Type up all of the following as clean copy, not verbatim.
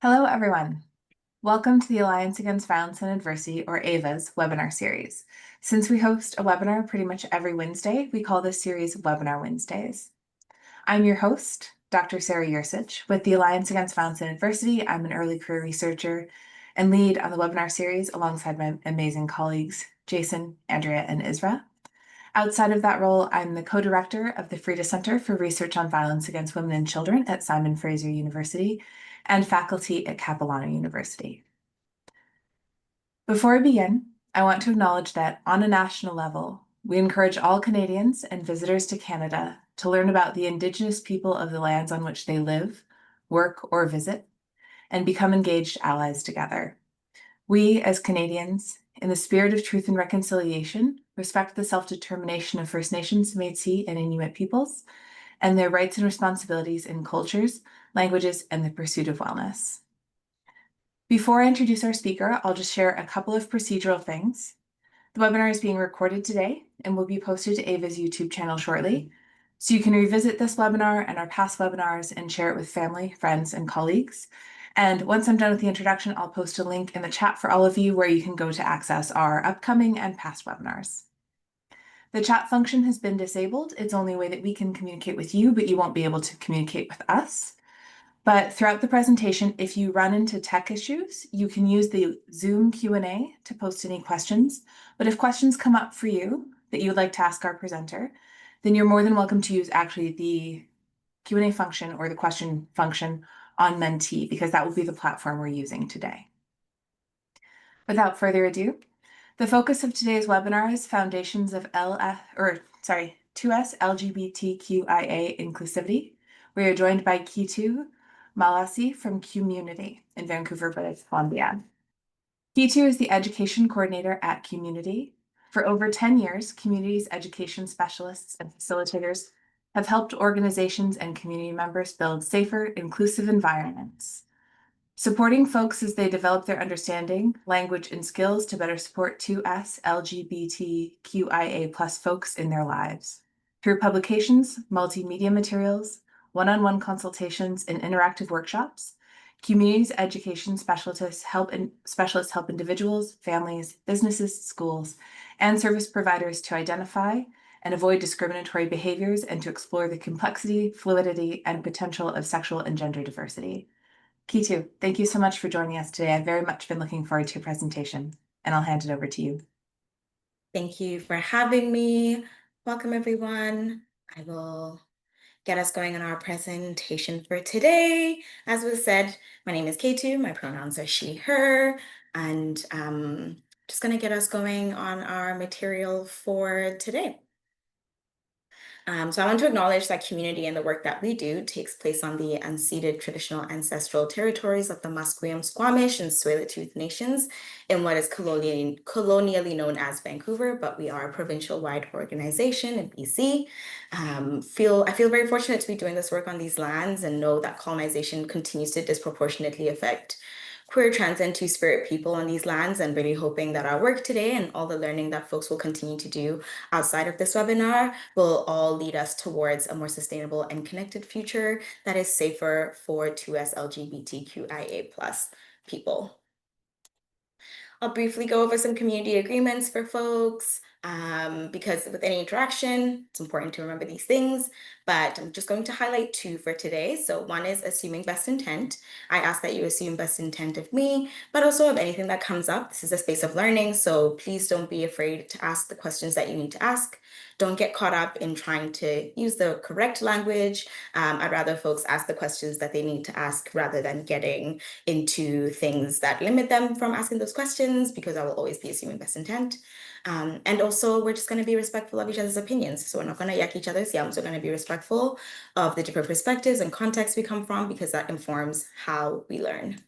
Hello, everyone. Welcome to the Alliance Against Violence and Adversity, or AVA's webinar series. Since we host a webinar pretty much every Wednesday, we call this series Webinar Wednesdays. I'm your host, Dr. Sarah Yursich, with the Alliance Against Violence and Adversity. I'm an early career researcher and lead on the webinar series alongside my amazing colleagues, Jason, Andrea, and Isra. Outside of that role, I'm the co-director of the Frida Center for Research on Violence Against Women and Children at Simon Fraser University and faculty at Capilano University. Before I begin, I want to acknowledge that on a national level, we encourage all Canadians and visitors to Canada to learn about the Indigenous people of the lands on which they live, work, or visit, and become engaged allies together. We, as Canadians, in the spirit of truth and reconciliation, respect the self-determination of First Nations, Métis, and Inuit peoples, and their rights and responsibilities in cultures, languages, and the pursuit of wellness. Before I introduce our speaker, I'll just share a couple of procedural things. The webinar is being recorded today and will be posted to AVA's YouTube channel shortly, so you can revisit this webinar and our past webinars and share it with family, friends, and colleagues. And once I'm done with the introduction, I'll post a link in the chat for all of you where you can go to access our upcoming and past webinars. The chat function has been disabled. It's the only way that we can communicate with you, but you won't be able to communicate with us. But throughout the presentation, if you run into tech issues, you can use the Zoom Q&A to post any questions. But if questions come up for you that you would like to ask our presenter, then you're more than welcome to use actually the Q&A function or the question function on Menti, because that will be the platform we're using today. Without further ado, the focus of today's webinar is Foundations of 2SLGBTQIA Inclusivity. We are joined by Keitu Malatsi from QMUNITY in Vancouver, British Columbia. Keitu is the education coordinator at QMUNITY. For over 10 years, community's education specialists and facilitators have helped organizations and community members build safer, inclusive environments, supporting folks as they develop their understanding, language, and skills to better support 2S LGBTQIA+ folks in their lives. Through publications, multimedia materials, one-on-one consultations, and interactive workshops, community's education specialists help individuals, families, businesses, schools, and service providers to identify and avoid discriminatory behaviors and to explore the complexity, fluidity, and potential of sexual and gender diversity. Keitu, thank you so much for joining us today. I've very much been looking forward to your presentation, and I'll hand it over to you. Thank you for having me. Welcome, everyone. I will get us going on our presentation for today. As was said, my name is Keitu. My pronouns are she, her, and just going to get us going on our material for today. So I want to acknowledge that community and the work that we do takes place on the unceded traditional ancestral territories of the Musqueam, Squamish, and Tsleil-Waututh nations in what is colonially known as Vancouver, but we are a provincial-wide organization in BC. I feel very fortunate to be doing this work on these lands and know that colonization continues to disproportionately affect queer, trans, and two-spirit people on these lands, and really hoping that our work today and all the learning that folks will continue to do outside of this webinar will all lead us towards a more sustainable and connected future that is safer for 2S LGBTQIA+ people. I'll briefly go over some community agreements for folks, because with any interaction, it's important to remember these things, but I'm just going to highlight two for today. So one is assuming best intent. I ask that you assume best intent of me, but also of anything that comes up. This is a space of learning, so please don't be afraid to ask the questions that you need to ask. Don't get caught up in trying to use the correct language. I'd rather folks ask the questions that they need to ask rather than getting into things that limit them from asking those questions, because I will always be assuming best intent. And also, we're just going to be respectful of each other's opinions. So we're not going to yuck each other's yums. We're going to be respectful of the different perspectives and contexts we come from, because that informs how we learn.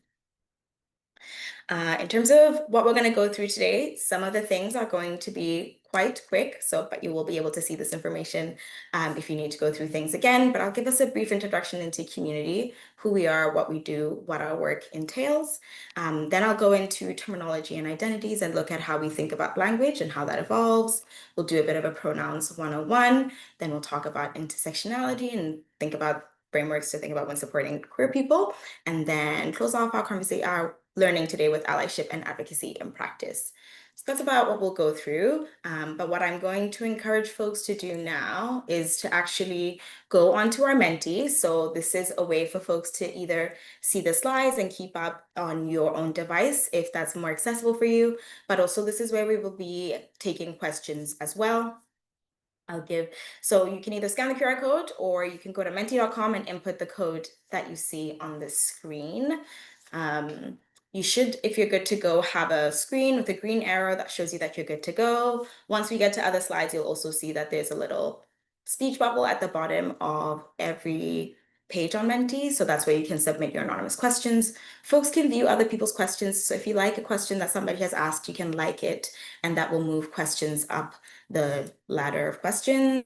In terms of what we're going to go through today, some of the things are going to be quite quick, but you will be able to see this information if you need to go through things again. But I'll give us a brief introduction into QMUNITY, who we are, what we do, what our work entails. Then I'll go into terminology and identities and look at how we think about language and how that evolves. We'll do a bit of a pronouns 101. Then we'll talk about intersectionality and think about frameworks to think about when supporting queer people, and then close off our conversation, our learning today with allyship and advocacy in practice. So that's about what we'll go through. But what I'm going to encourage folks to do now is to actually go onto our Menti. So this is a way for folks to either see the slides and keep up on your own device if that's more accessible for you. But also this is where we will be taking questions as well. So you can either scan the QR code or you can go to menti.com and input the code that you see on the screen. You should, if you're good to go, have a screen with a green arrow that shows you that you're good to go. Once we get to other slides, you'll also see that there's a little speech bubble at the bottom of every page on Menti. So that's where you can submit your anonymous questions. Folks can view other people's questions. So if you like a question that somebody has asked, you can like it, and that will move questions up the ladder of questions.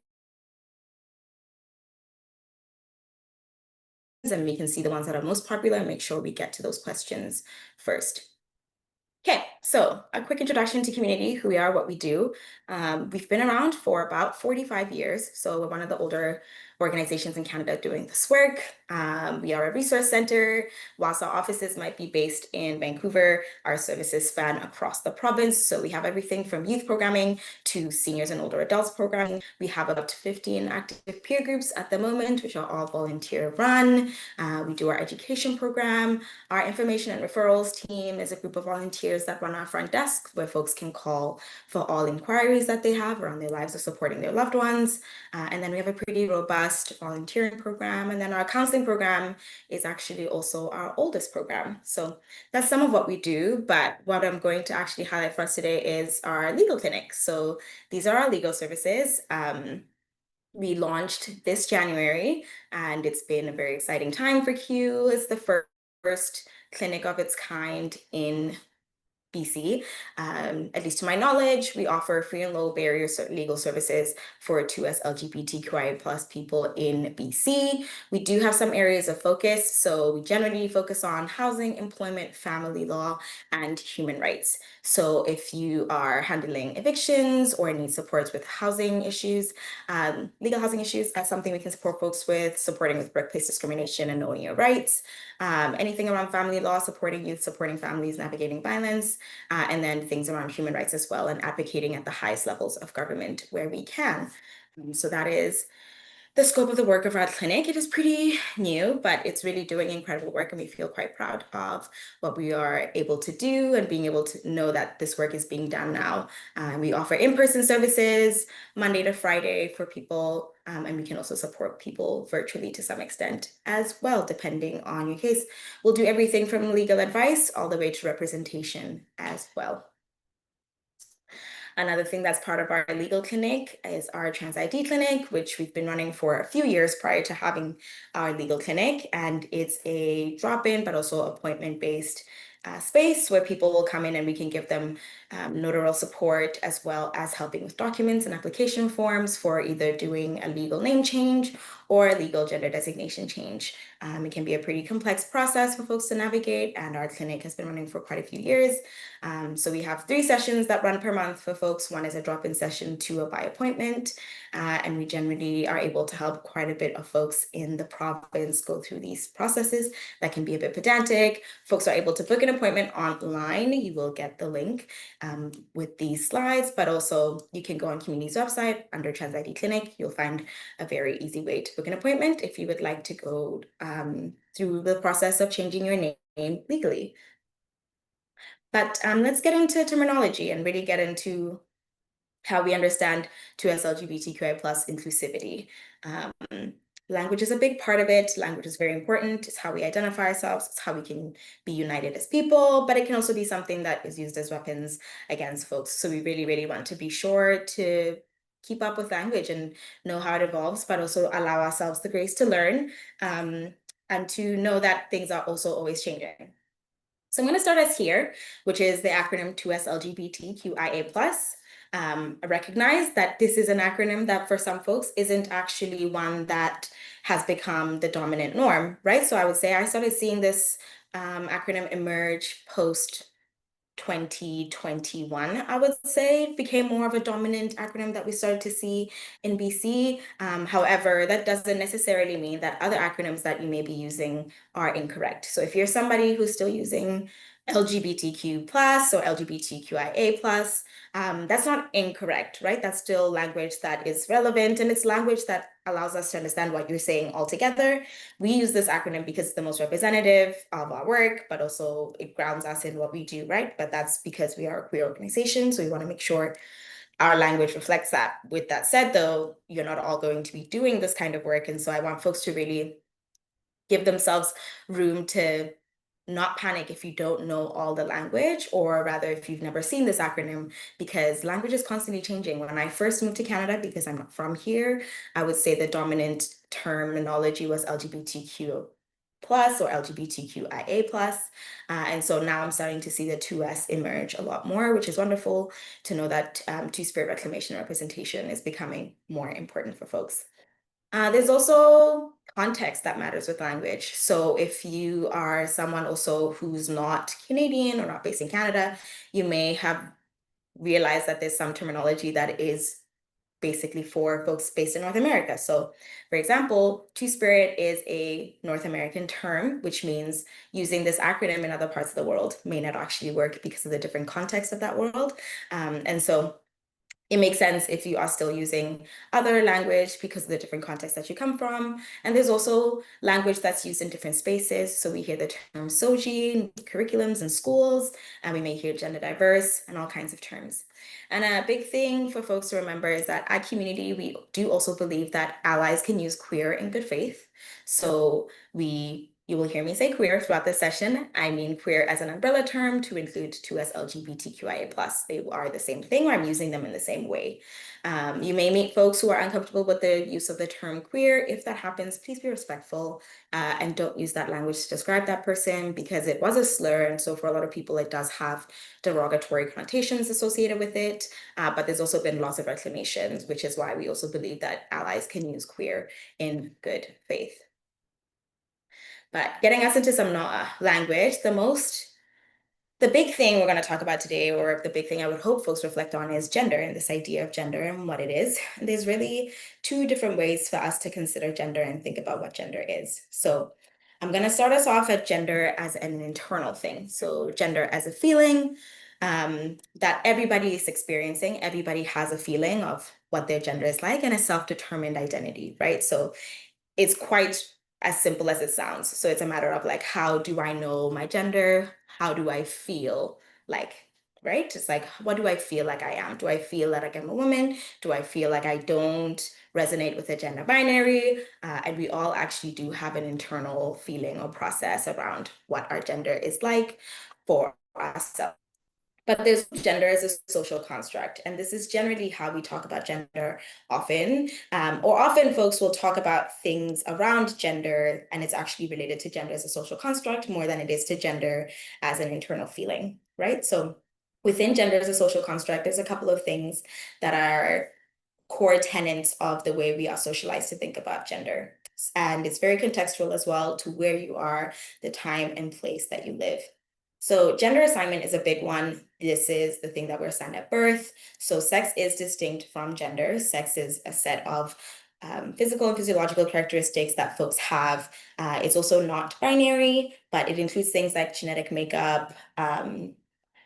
And we can see the ones that are most popular and make sure we get to those questions first. Okay, so a quick introduction to QMUNITY, who we are, what we do. We've been around for about 45 years, so we're one of the older organizations in Canada doing this work. We are a resource center. Whilst our offices might be based in Vancouver, our services span across the province. So we have everything from youth programming to seniors and older adults programming. We have about 15 active peer groups at the moment, which are all volunteer run. We do our education program. Our information and referrals team is a group of volunteers that run our front desk, where folks can call for all inquiries that they have around their lives or supporting their loved ones. And then we have a pretty robust volunteering program. And then our counseling program is actually also our oldest program. So that's some of what we do. But what I'm going to actually highlight for us today is our legal clinic. So these are our legal services. We launched this January, and it's been a very exciting time for Q. It's the first clinic of its kind in BC. At least to my knowledge, we offer free and low barrier legal services for 2SLGBTQIA+ people in BC. We do have some areas of focus. So we generally focus on housing, employment, family law, and human rights. So if you are handling evictions or need supports with housing issues, legal housing issues, that's something we can support folks with, supporting with workplace discrimination and knowing your rights. Anything around family law, supporting youth, supporting families, navigating violence, and then things around human rights as well, and advocating at the highest levels of government where we can. So that is the scope of the work of our clinic. It is pretty new, but it's really doing incredible work, and we feel quite proud of what we are able to do and being able to know that this work is being done now. We offer in-person services Monday to Friday for people, and we can also support people virtually to some extent as well, depending on your case. We'll do everything from legal advice all the way to representation as well. Another thing that's part of our legal clinic is our trans ID clinic, which we've been running for a few years prior to having our legal clinic. And it's a drop-in, but also appointment-based space where people will come in and we can give them notarial support, as well as helping with documents and application forms for either doing a legal name change or a legal gender designation change. It can be a pretty complex process for folks to navigate, and our clinic has been running for quite a few years. So we have 3 sessions that run per month for folks. 1 is a drop-in session, 2 are by appointment, and we generally are able to help quite a bit of folks in the province go through these processes that can be a bit pedantic. Folks are able to book an appointment online. You will get the link with these slides, but also you can go on QMUNITY's website under Trans ID Clinic. You'll find a very easy way to book an appointment if you would like to go through the process of changing your name legally. But let's get into terminology and really get into how we understand 2SLGBTQIA+ inclusivity. Language is a big part of it. Language is very important. It's how we identify ourselves. It's how we can be united as people, but it can also be something that is used as weapons against folks. So we really, really want to be sure to keep up with language and know how it evolves, but also allow ourselves the grace to learn and to know that things are also always changing. So I'm going to start us here, which is the acronym 2SLGBTQIA+. I recognize that this is an acronym that for some folks isn't actually one that has become the dominant norm, right? So I would say I started seeing this acronym emerge post 2021, I would say, became more of a dominant acronym that we started to see in BC. However, that doesn't necessarily mean that other acronyms that you may be using are incorrect. So if you're somebody who's still using LGBTQ plus or LGBTQIA plus, that's not incorrect, right? That's still language that is relevant, and it's language that allows us to understand what you're saying altogether. We use this acronym because it's the most representative of our work, but also it grounds us in what we do, right? But that's because we are a queer organization, so we want to make sure our language reflects that. With that said, though, you're not all going to be doing this kind of work, and so I want folks to really give themselves room to not panic if you don't know all the language, or rather if you've never seen this acronym, because language is constantly changing. When I first moved to Canada, because I'm not from here, I would say the dominant terminology was LGBTQ plus or LGBTQIA plus. And so now I'm starting to see the 2S emerge a lot more, which is wonderful to know that two-spirit reclamation representation is becoming more important for folks. There's also context that matters with language. So if you are someone also who's not Canadian or not based in Canada, you may have realized that there's some terminology that is basically for folks based in North America. So for example, Two-Spirit is a North American term, which means using this acronym in other parts of the world may not actually work because of the different context of that world. And so it makes sense if you are still using other language because of the different contexts that you come from. And there's also language that's used in different spaces. So we hear the term SOGI in curriculums in schools, and we may hear gender diverse and all kinds of terms. And a big thing for folks to remember is that at Qmunity, we do also believe that allies can use queer in good faith. So you will hear me say queer throughout this session. I mean queer as an umbrella term to include 2SLGBTQIA+. They are the same thing, or I'm using them in the same way. You may meet folks who are uncomfortable with the use of the term queer. If that happens, please be respectful and don't use that language to describe that person, because it was a slur. And so for a lot of people, it does have derogatory connotations associated with it. But there's also been lots of reclamations, which is why we also believe that allies can use queer in good faith. But getting us into some language, the big thing we're going to talk about today, or the big thing I would hope folks reflect on, is gender and this idea of gender and what it is. And there's really two different ways for us to consider gender and think about what gender is. So I'm going to start us off at gender as an internal thing. So gender as a feeling that everybody is experiencing. Everybody has a feeling of what their gender is like, and a self-determined identity, right? So it's quite as simple as it sounds. So it's a matter of like, how do I know my gender? How do I feel like, right? It's like, what do I feel like I am? Do I feel like I'm a woman? Do I feel like I don't resonate with the gender binary? And we all actually do have an internal feeling or process around what our gender is like for ourselves. But there's gender as a social construct. And this is generally how we talk about gender often. Or often folks will talk about things around gender, and it's actually related to gender as a social construct more than it is to gender as an internal feeling, right? So within gender as a social construct, there's a couple of things that are core tenets of the way we are socialized to think about gender. And it's very contextual as well to where you are, the time and place that you live. So gender assignment is a big one. This is the thing that we're assigned at birth. So sex is distinct from gender. Sex is a set of physical and physiological characteristics that folks have. It's also not binary, but it includes things like genetic makeup,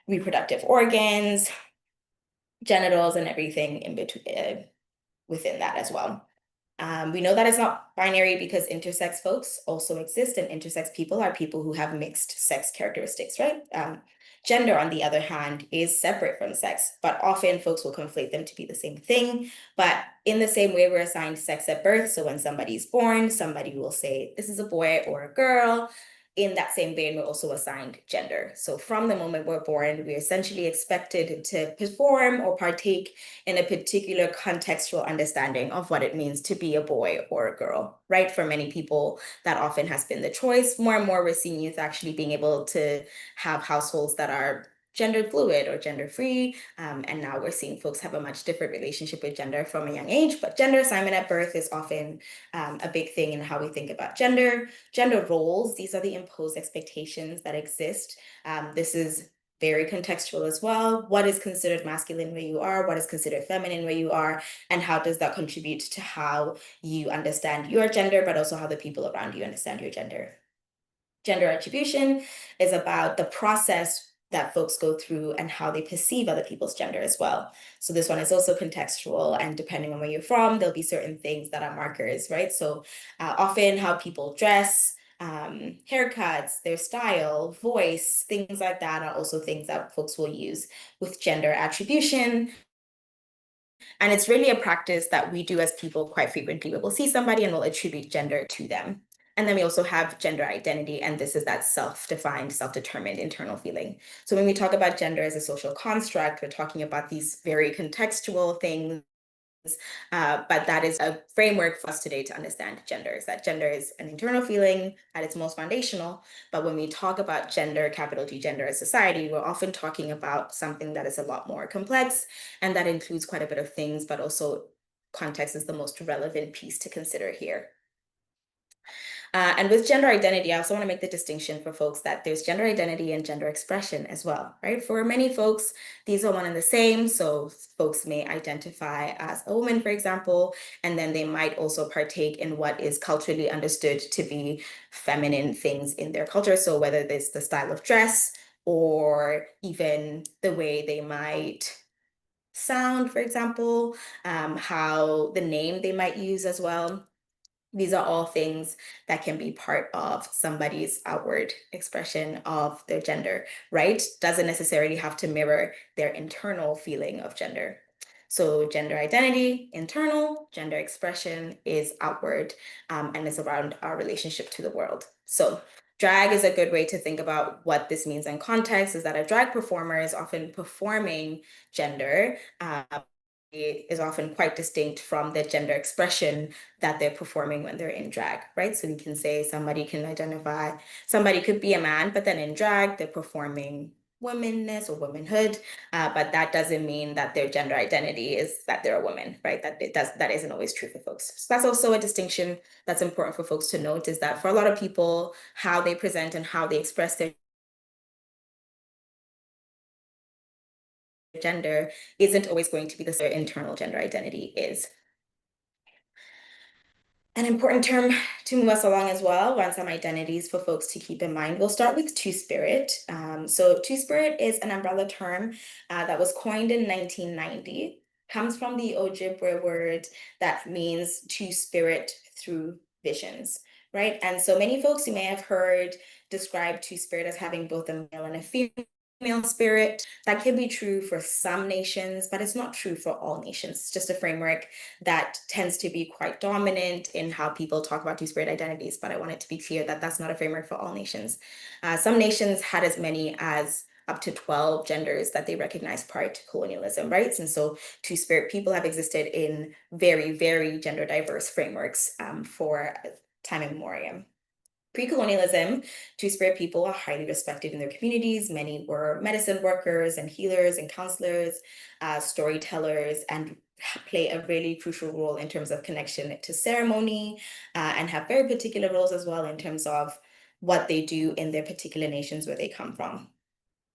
reproductive organs, genitals, and everything in between within that as well. We know that it's not binary because intersex folks also exist, and intersex people are people who have mixed sex characteristics, right? Gender, on the other hand, is separate from sex, but often folks will conflate them to be the same thing. But in the same way we're assigned sex at birth, so when somebody's born, somebody will say, this is a boy or a girl. In that same vein, we're also assigned gender. So from the moment we're born, we're essentially expected to perform or partake in a particular contextual understanding of what it means to be a boy or a girl, right? For many people, that often has been the choice. More and more, we're seeing youth actually being able to have households that are gender fluid or gender free. And now we're seeing folks have a much different relationship with gender from a young age, but gender assignment at birth is often a big thing in how we think about gender. Gender roles, these are the imposed expectations that exist. This is very contextual as well. What is considered masculine where you are? What is considered feminine where you are? And how does that contribute to how you understand your gender, but also how the people around you understand your gender? Gender attribution is about the process that folks go through and how they perceive other people's gender as well. So this one is also contextual, and depending on where you're from, there'll be certain things that are markers, right? So often how people dress, haircuts, their style, voice, things like that are also things that folks will use with gender attribution. And it's really a practice that we do as people quite frequently. We'll see somebody and we'll attribute gender to them. And then we also have gender identity, and this is that self-defined, self-determined internal feeling. So when we talk about gender as a social construct, we're talking about these very contextual things, but that is a framework for us today to understand gender, is that gender is an internal feeling at its most foundational. But when we talk about gender, capital G gender as society, we're often talking about something that is a lot more complex, and that includes quite a bit of things, but also context is the most relevant piece to consider here. And with gender identity, I also want to make the distinction for folks that there's gender identity and gender expression as well, right? For many folks, these are one and the same. So folks may identify as a woman, for example, and then they might also partake in what is culturally understood to be feminine things in their culture. So whether it's the style of dress or even the way they might sound, for example, how the name they might use as well. These are all things that can be part of somebody's outward expression of their gender, right? Doesn't necessarily have to mirror their internal feeling of gender. So gender identity, internal, gender expression is outward, and it's around our relationship to the world. So drag is a good way to think about what this means in context, is that a drag performer is often performing gender, is often quite distinct from the gender expression that they're performing when they're in drag, right? So we can say somebody can identify, somebody could be a man, but then in drag, they're performing womanness or womanhood, but that doesn't mean that their gender identity is that they're a woman, right? That isn't always true for folks. So that's also a distinction that's important for folks to note, is that for a lot of people, how they present and how they express their gender isn't always going to be their internal gender identity is. An important term to move us along as well, on some identities for folks to keep in mind. We'll start with Two-Spirit. So Two-Spirit is an umbrella term that was coined in 1990. Comes from the Ojibwe word that means to spirit through visions, right? And so many folks you may have heard describe Two-Spirit as having both a male and a female spirit. That can be true for some nations, but it's not true for all nations. It's just a framework that tends to be quite dominant in how people talk about Two-Spirit identities, but I want it to be clear that that's not a framework for all nations. Some nations had as many as up to 12 genders that they recognize prior to colonialism, right? And so Two-Spirit people have existed in very, very gender diverse frameworks for time immemorial. Pre-colonialism, Two-Spirit people are highly respected in their communities. Many were medicine workers and healers and counselors, storytellers, and play a really crucial role in terms of connection to ceremony, and have very particular roles as well in terms of what they do in their particular nations where they come from.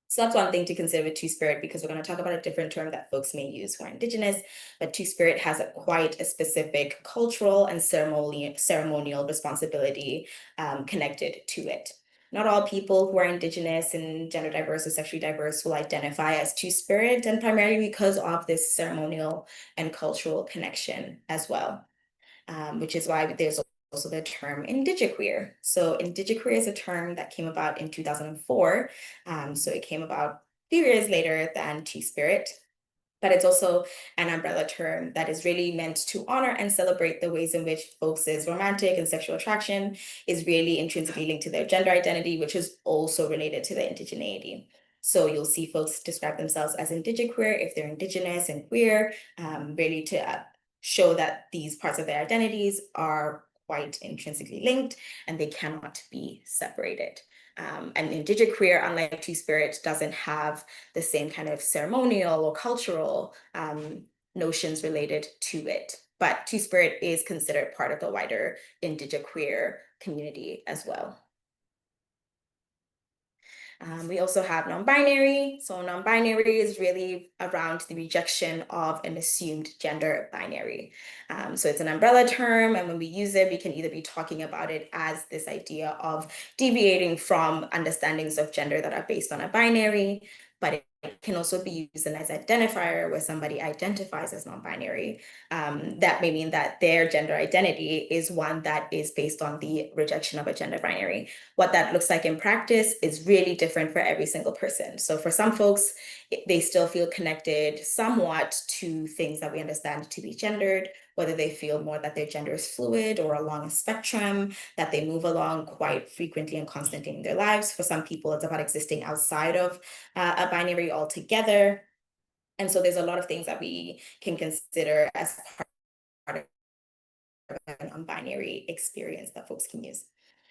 So that's one thing to consider with Two-Spirit, because we're going to talk about a different term that folks may use who are Indigenous, but Two-Spirit has quite a specific cultural and ceremonial responsibility connected to it. Not all people who are Indigenous and gender diverse or sexually diverse will identify as Two-Spirit, and primarily because of this ceremonial and cultural connection as well, which is why there's also the term indigiqueer. So indigiqueer is a term that came about in 2004. So it came about a few years later than Two-Spirit, but it's also an umbrella term that is really meant to honor and celebrate the ways in which folks' romantic and sexual attraction is really intrinsically linked to their gender identity, which is also related to their indigeneity. So you'll see folks describe themselves as indigiqueer if they're Indigenous and queer, really to show that these parts of their identities are quite intrinsically linked and they cannot be separated. And indigiqueer, unlike Two-Spirit, doesn't have the same kind of ceremonial or cultural notions related to it. But Two-Spirit is considered part of the wider indigiqueer community as well. We also have non-binary. So non-binary is really around the rejection of an assumed gender binary. So it's an umbrella term, and when we use it, we can either be talking about it as this idea of deviating from understandings of gender that are based on a binary, but it can also be used as an identifier where somebody identifies as non-binary. That may mean that their gender identity is one that is based on the rejection of a gender binary. What that looks like in practice is really different for every single person. So for some folks, they still feel connected somewhat to things that we understand to be gendered, whether they feel more that their gender is fluid or along a spectrum, that they move along quite frequently and constantly in their lives. For some people, it's about existing outside of a binary altogether. And so there's a lot of things that we can consider as part of a non-binary experience that folks can use.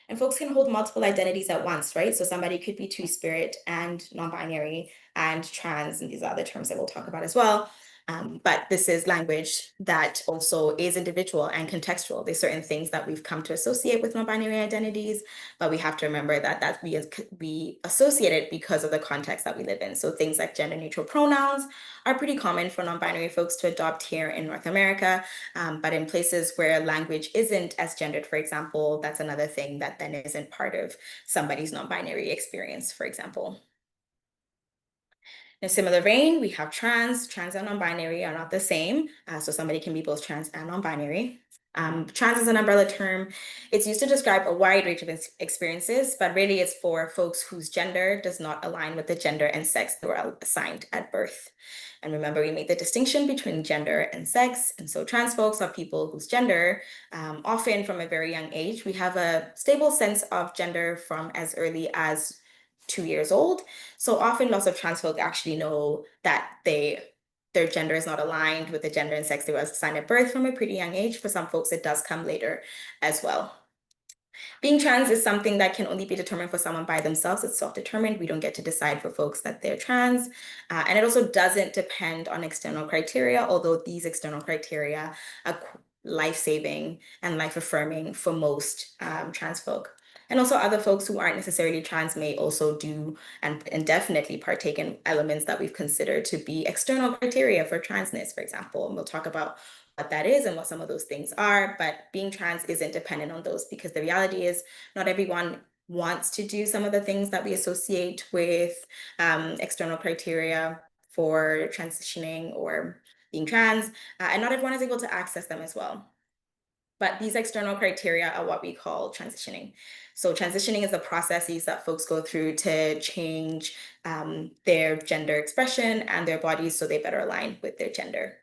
And folks can hold multiple identities at once, right? So somebody could be two-spirit and non-binary and trans, and these are other terms that we'll talk about as well. But this is language that also is individual and contextual. There's certain things that we've come to associate with non-binary identities, but we have to remember that we associate it because of the context that we live in. So things like gender-neutral pronouns are pretty common for non-binary folks to adopt here in North America. But in places where language isn't as gendered, for example, that's another thing that then isn't part of somebody's non-binary experience, for example. In a similar vein, we have trans. Trans and non-binary are not the same. So somebody can be both trans and non-binary. Trans is an umbrella term. It's used to describe a wide range of experiences, but really it's for folks whose gender does not align with the gender and sex they were assigned at birth. And remember, we made the distinction between gender and sex. And so trans folks are people whose gender, often from a very young age, we have a stable sense of gender from as early as 2 years old. So often lots of trans folk actually know that their gender is not aligned with the gender and sex they were assigned at birth from a pretty young age. For some folks, it does come later as well. Being trans is something that can only be determined for someone by themselves. It's self-determined. We don't get to decide for folks that they're trans. And it also doesn't depend on external criteria, although these external criteria are life-saving and life-affirming for most trans folk. And also other folks who aren't necessarily trans may also do and definitely partake in elements that we've considered to be external criteria for transness, for example. And we'll talk about what that is and what some of those things are, but being trans isn't dependent on those, because the reality is not everyone wants to do some of the things that we associate with external criteria for transitioning or being trans, and not everyone is able to access them as well. But these external criteria are what we call transitioning. So transitioning is the processes that folks go through to change their gender expression and their bodies so they better align with their gender.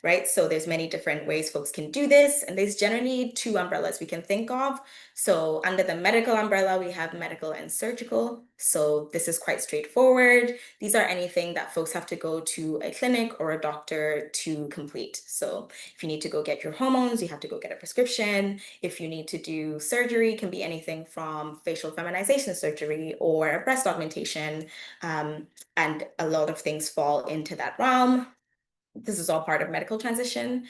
Right? So there's many different ways folks can do this, and there's generally two umbrellas we can think of. So under the medical umbrella, we have medical and surgical. So this is quite straightforward. These are anything that folks have to go to a clinic or a doctor to complete. So if you need to go get your hormones, you have to go get a prescription. If you need to do surgery, it can be anything from facial feminization surgery or breast augmentation, and a lot of things fall into that realm. This is all part of medical transition.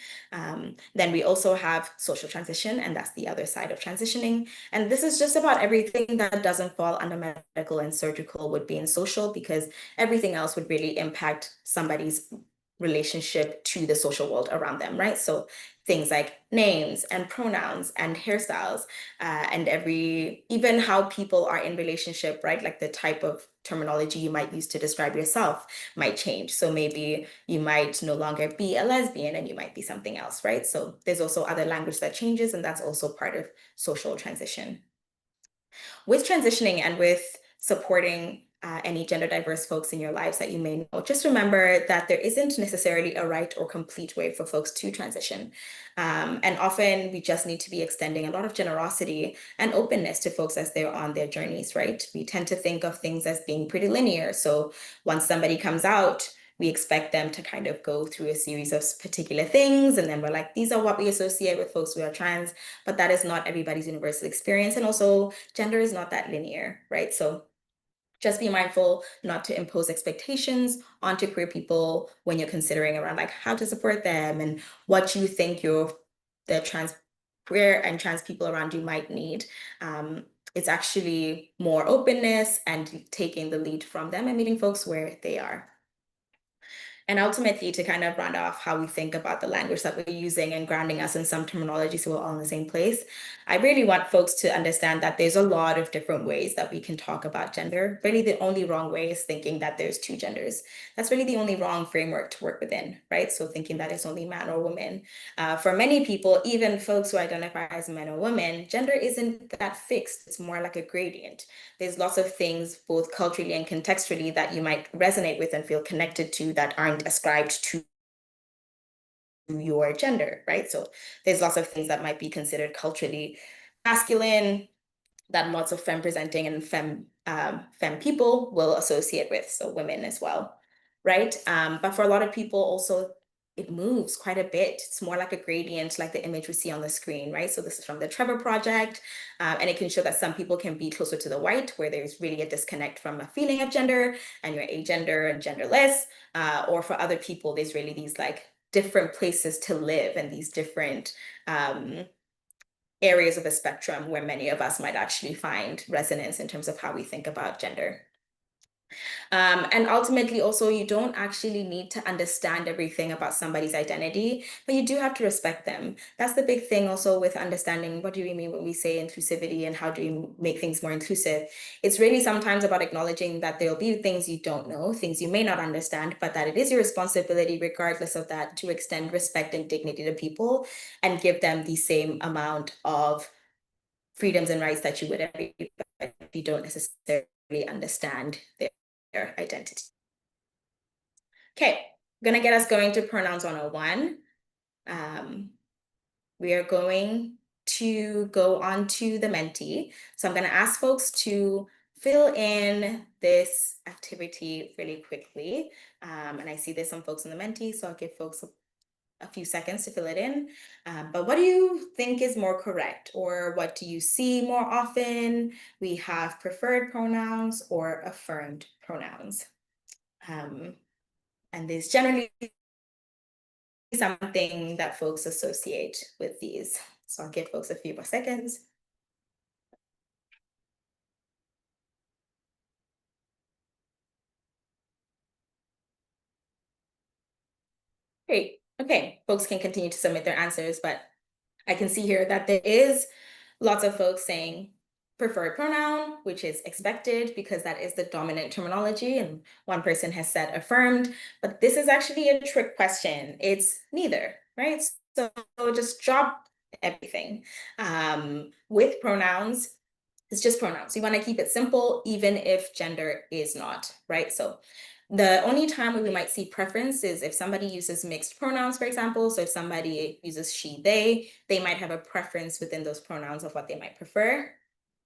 Then we also have social transition, and that's the other side of transitioning. And this is just about everything that doesn't fall under medical and surgical would be in social, because everything else would really impact somebody's relationship to the social world around them, right? So things like names and pronouns and hairstyles, and even how people are in relationship, right? Like the type of terminology you might use to describe yourself might change. So maybe you might no longer be a lesbian and you might be something else, right? So there's also other language that changes, and that's also part of social transition. With transitioning and with supporting any gender diverse folks in your lives that you may know, just remember that there isn't necessarily a right or complete way for folks to transition. And often we just need to be extending a lot of generosity and openness to folks as they're on their journeys, right? We tend to think of things as being pretty linear. So once somebody comes out, we expect them to kind of go through a series of particular things. And then we're like, these are what we associate with folks who are trans, but that is not everybody's universal experience. And also gender is not that linear, right? So just be mindful not to impose expectations onto queer people when you're considering around like how to support them and what you think the trans queer and trans people around you might need. it's actually more openness and taking the lead from them and meeting folks where they are. And ultimately, to kind of round off how we think about the language that we're using and grounding us in some terminology so we're all in the same place, I really want folks to understand that there's a lot of different ways that we can talk about gender. Really, the only wrong way is thinking that there's two genders. That's really the only wrong framework to work within, right? So thinking that it's only man or woman. For many people, even folks who identify as men or women, gender isn't that fixed. It's more like a gradient. There's lots of things, both culturally and contextually, that you might resonate with and feel connected to that aren't ascribed to your gender, right? So there's lots of things that might be considered culturally masculine that lots of femme presenting and femme people will associate with, so women as well, right? But for a lot of people also, it moves quite a bit. It's more like a gradient, like the image we see on the screen, right? So this is from the Trevor Project, and it can show that some people can be closer to the white, where there's really a disconnect from a feeling of gender, and you're agender and genderless, or for other people, there's really these like different places to live and these different areas of the spectrum where many of us might actually find resonance in terms of how we think about gender. And ultimately, also, you don't actually need to understand everything about somebody's identity, but you do have to respect them. That's the big thing also with understanding what do we mean when we say inclusivity and how do we make things more inclusive. It's really sometimes about acknowledging that there'll be things you don't know, things you may not understand, but that it is your responsibility, regardless of that, to extend respect and dignity to people and give them the same amount of freedoms and rights that you would everybody if you don't necessarily understand their identity. Okay, I'm gonna get us going to pronouns 101. We are going to go on to the Menti. So I'm gonna ask folks to fill in this activity really quickly. And I see there's some folks in the Menti, so I'll give folks a few seconds to fill it in. But what do you think is more correct, or what do you see more often? We have preferred pronouns or affirmed pronouns. And there's generally something that folks associate with these. So I'll give folks a few more seconds. Great. Okay, folks can continue to submit their answers, but I can see here that there is lots of folks saying preferred pronoun, which is expected because that is the dominant terminology, and one person has said affirmed, but this is actually a trick question. It's neither, right? So just drop everything. With pronouns, it's just pronouns. You want to keep it simple, even if gender is not, right? So the only time where we might see preference is if somebody uses mixed pronouns, for example. So if somebody uses she, they might have a preference within those pronouns of what they might prefer.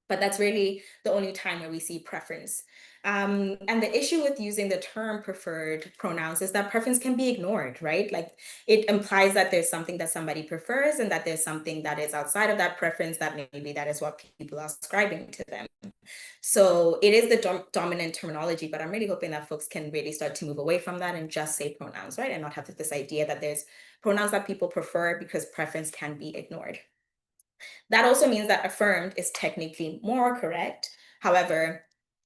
But that's really the only time where we see preference. And the issue with using the term preferred pronouns is that preference can be ignored, right? Like it implies that there's something that somebody prefers and that there's something that is outside of that preference that maybe that is what people are ascribing to them. So it is the dominant terminology, but I'm really hoping that folks can really start to move away from that and just say pronouns, right? And not have this idea that there's pronouns that people prefer because preference can be ignored. That also means that affirmed is technically more correct. However,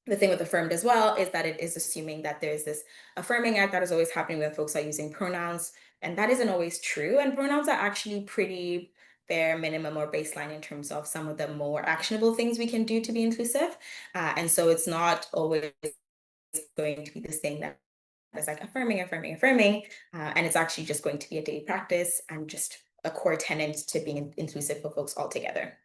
the thing with affirmed as well is that it is assuming that there's this affirming act that is always happening when folks are using pronouns, and that isn't always true. And pronouns are actually pretty bare minimum or baseline in terms of some of the more actionable things we can do to be inclusive. And so it's not always going to be this thing that is like affirming, and it's actually just going to be a daily practice and just a core tenet to being inclusive for folks altogether.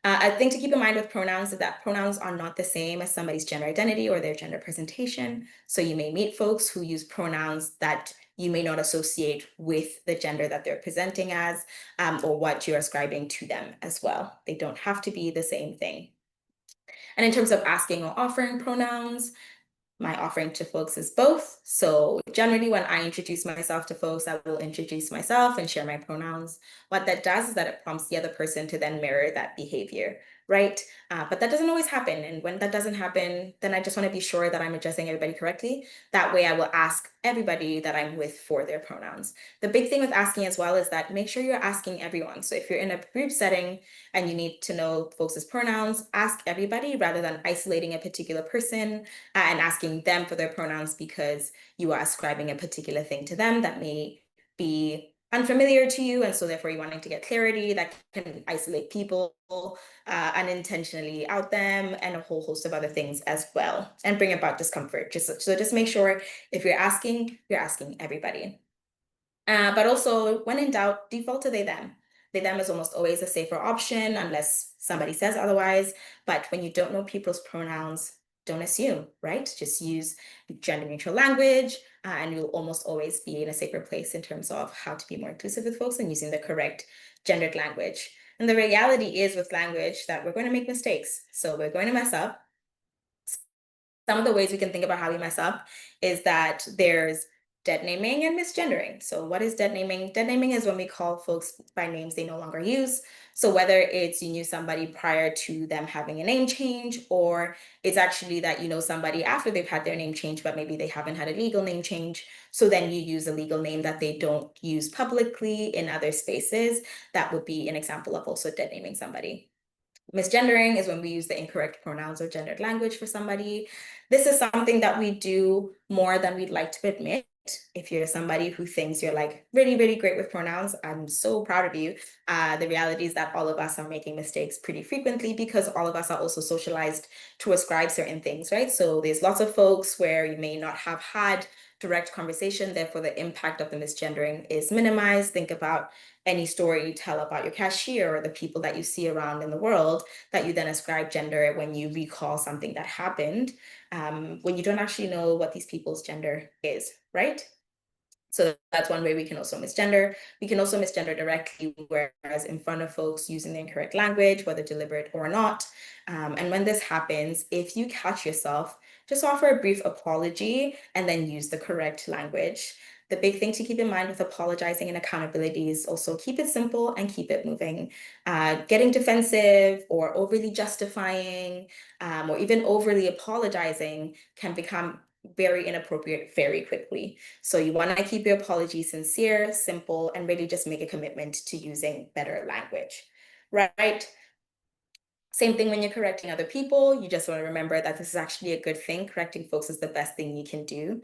A thing to keep in mind with pronouns is that pronouns are not the same as somebody's gender identity or their gender presentation. So you may meet folks who use pronouns that you may not associate with the gender that they're presenting as, or what you're ascribing to them as well. They don't have to be the same thing. And in terms of asking or offering pronouns, my offering to folks is both. So generally when I introduce myself to folks, I will introduce myself and share my pronouns. What that does is that it prompts the other person to then mirror that behavior, right? But that doesn't always happen. And when that doesn't happen, then I just want to be sure that I'm addressing everybody correctly. That way I will ask everybody that I'm with for their pronouns. The big thing with asking as well is that make sure you're asking everyone. So if you're in a group setting and you need to know folks' pronouns, ask everybody rather than isolating a particular person and asking them for their pronouns because you are ascribing a particular thing to them that may be unfamiliar to you, and so therefore you're wanting to get clarity. That can isolate people, unintentionally out them, and a whole host of other things as well, and bring about discomfort. Just make sure if you're asking everybody. But also, when in doubt, default to they, them. They, them is almost always a safer option unless somebody says otherwise. But when you don't know people's pronouns, don't assume, right? Just use gender neutral language, and you'll almost always be in a safer place in terms of how to be more inclusive with folks and using the correct gendered language. And the reality is with language that we're going to make mistakes. So we're going to mess up. Some of the ways we can think about how we mess up is that there's dead naming and misgendering. So what is dead naming? Dead naming is when we call folks by names they no longer use. So whether it's you knew somebody prior to them having a name change, or it's actually that you know somebody after they've had their name change, but maybe they haven't had a legal name change. So then you use a legal name that they don't use publicly in other spaces. That would be an example of also dead naming somebody. Misgendering is when we use the incorrect pronouns or gendered language for somebody. This is something that we do more than we'd like to admit. If you're somebody who thinks you're like really, really great with pronouns, I'm so proud of you. The reality is that all of us are making mistakes pretty frequently because all of us are also socialized to ascribe certain things, right? So there's lots of folks where you may not have had direct conversation, therefore the impact of the misgendering is minimized. Think about any story you tell about your cashier or the people that you see around in the world that you then ascribe gender when you recall something that happened, when you don't actually know what these people's gender is, right? So that's one way we can also misgender. We can also misgender directly, whereas in front of folks using the incorrect language, whether deliberate or not. And when this happens, if you catch yourself, just offer a brief apology and then use the correct language. The big thing to keep in mind with apologizing and accountability is also keep it simple and keep it moving. Getting defensive or overly justifying or even overly apologizing can become very inappropriate very quickly. So you want to keep your apology sincere, simple, and really just make a commitment to using better language, right? Same thing when you're correcting other people. You just want to remember that this is actually a good thing. Correcting folks is the best thing you can do.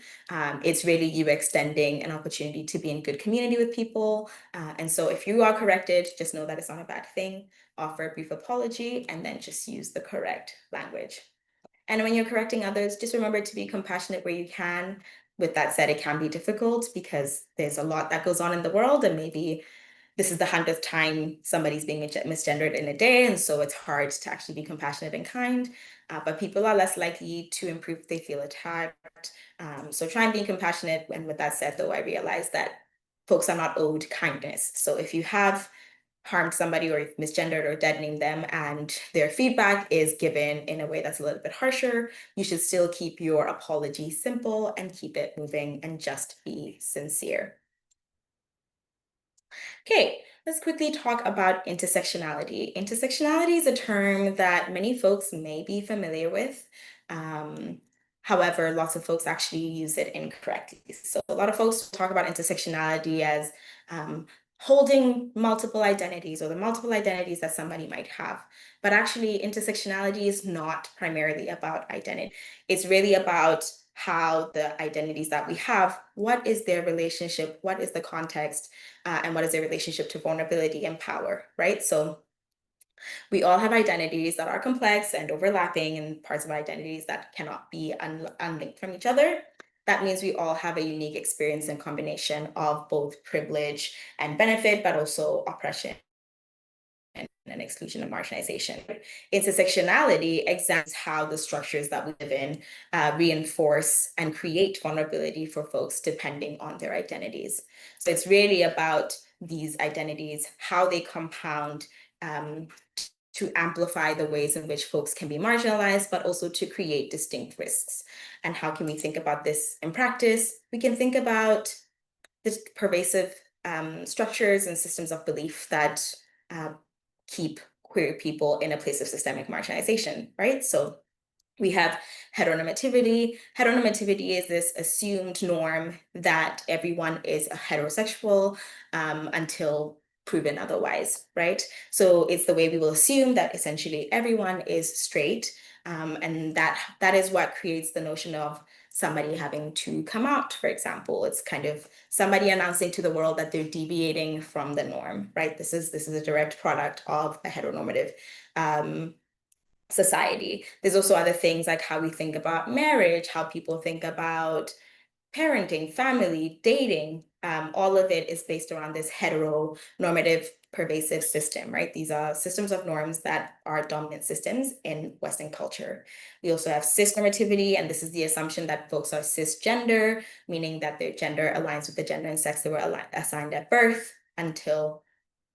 It's really you extending an opportunity to be in good community with people. And so if you are corrected, just know that it's not a bad thing. Offer a brief apology and then just use the correct language. And when you're correcting others, just remember to be compassionate where you can. With that said, it can be difficult because there's a lot that goes on in the world, and maybe this is the 100th time somebody's being misgendered in a day, and so it's hard to actually be compassionate and kind. But people are less likely to improve if they feel attacked. So try and be compassionate. And with that said, though, I realize that folks are not owed kindness. So if you have harmed somebody or misgendered or dead named them and their feedback is given in a way that's a little bit harsher, you should still keep your apology simple and keep it moving and just be sincere. Okay, let's quickly talk about intersectionality. Intersectionality is a term that many folks may be familiar with. However, lots of folks actually use it incorrectly. So a lot of folks talk about intersectionality as holding multiple identities or the multiple identities that somebody might have. But actually, intersectionality is not primarily about identity. It's really about how the identities that we have, what is their relationship, what is the context, and what is their relationship to vulnerability and power, right? So we all have identities that are complex and overlapping, and parts of our identities that cannot be unlinked from each other. That means we all have a unique experience and combination of both privilege and benefit, but also oppression and exclusion and marginalization. Intersectionality examines how the structures that we live in reinforce and create vulnerability for folks depending on their identities. So it's really about these identities, how they compound to amplify the ways in which folks can be marginalized, but also to create distinct risks. And how can we think about this in practice? We can think about the pervasive structures and systems of belief that keep queer people in a place of systemic marginalization, right? So we have heteronormativity. Heteronormativity is this assumed norm that everyone is a heterosexual until proven otherwise, right? So it's the way we will assume that essentially everyone is straight, and that is what creates the notion of somebody having to come out, for example. It's kind of somebody announcing to the world that they're deviating from the norm, right? This is a direct product of a heteronormative society. There's also other things like how we think about marriage, how people think about parenting, family, dating. All of it is based around this heteronormative pervasive system, right? These are systems of norms that are dominant systems in Western culture. We also have cisnormativity, and this is the assumption that folks are cisgender, meaning that their gender aligns with the gender and sex they were assigned at birth until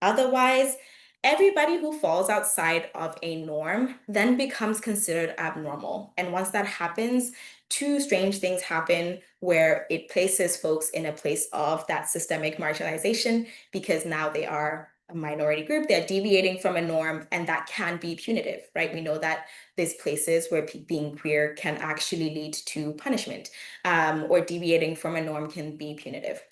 otherwise. Everybody who falls outside of a norm then becomes considered abnormal. And once that happens, two strange things happen where it places folks in a place of that systemic marginalization because now they are a minority group, they're deviating from a norm, and that can be punitive, right? We know that there's places where being queer can actually lead to punishment, or deviating from a norm can be punitive.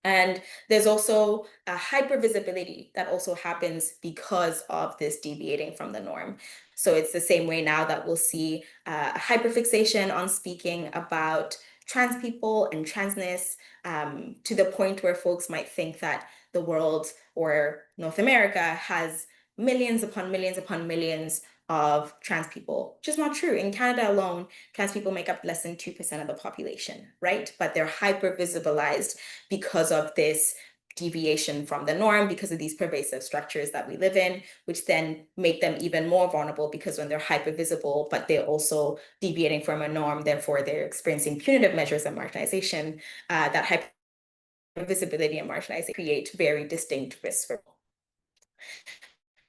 And there's also a hypervisibility that also happens because of this deviating from the norm. So it's the same way now that we'll see a hyperfixation on speaking about trans people and transness, to the point where folks might think that the world or North America has millions upon millions upon millions of trans people, which is not true. In Canada alone, trans people make up less than 2% of the population, right? But they're hyper-visibilized because of this deviation from the norm, because of these pervasive structures that we live in, which then make them even more vulnerable because when they're hyper-visible, but they're also deviating from a norm, therefore they're experiencing punitive measures of marginalization, that hyper-visibility and marginalization create very distinct risks for.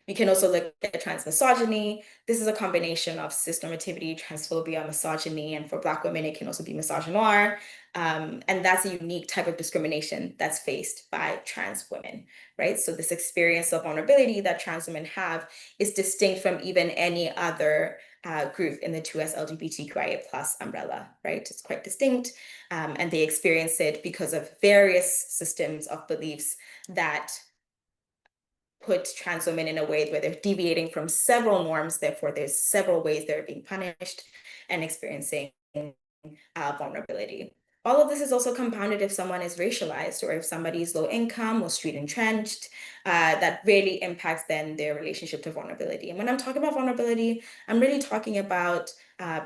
We can also look at transmisogyny. This is a combination of cisnormativity, transphobia, misogyny, and for Black women, it can also be misogynoir. And that's a unique type of discrimination that's faced by trans women, right? So this experience of vulnerability that trans women have is distinct from even any other group in the 2SLGBTQIA+ umbrella, right? It's quite distinct, and they experience it because of various systems of beliefs that put trans women in a way where they're deviating from several norms, therefore there's several ways they're being punished and experiencing vulnerability. All of this is also compounded if someone is racialized or if somebody is low income or street entrenched. That really impacts then their relationship to vulnerability. And when I'm talking about vulnerability, I'm really talking about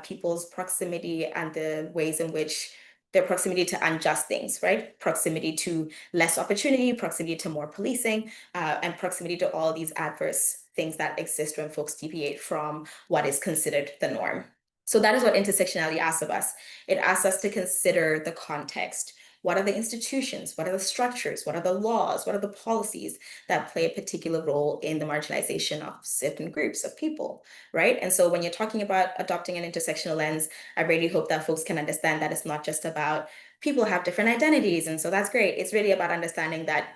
people's proximity and the ways in which their proximity to unjust things, right? Proximity to less opportunity, proximity to more policing, and proximity to all these adverse things that exist when folks deviate from what is considered the norm. So that is what intersectionality asks of us. It asks us to consider the context. What are the institutions? What are the structures? What are the laws? What are the policies that play a particular role in the marginalization of certain groups of people, right? And so when you're talking about adopting an intersectional lens, I really hope that folks can understand that it's not just about people have different identities. And so that's great. It's really about understanding that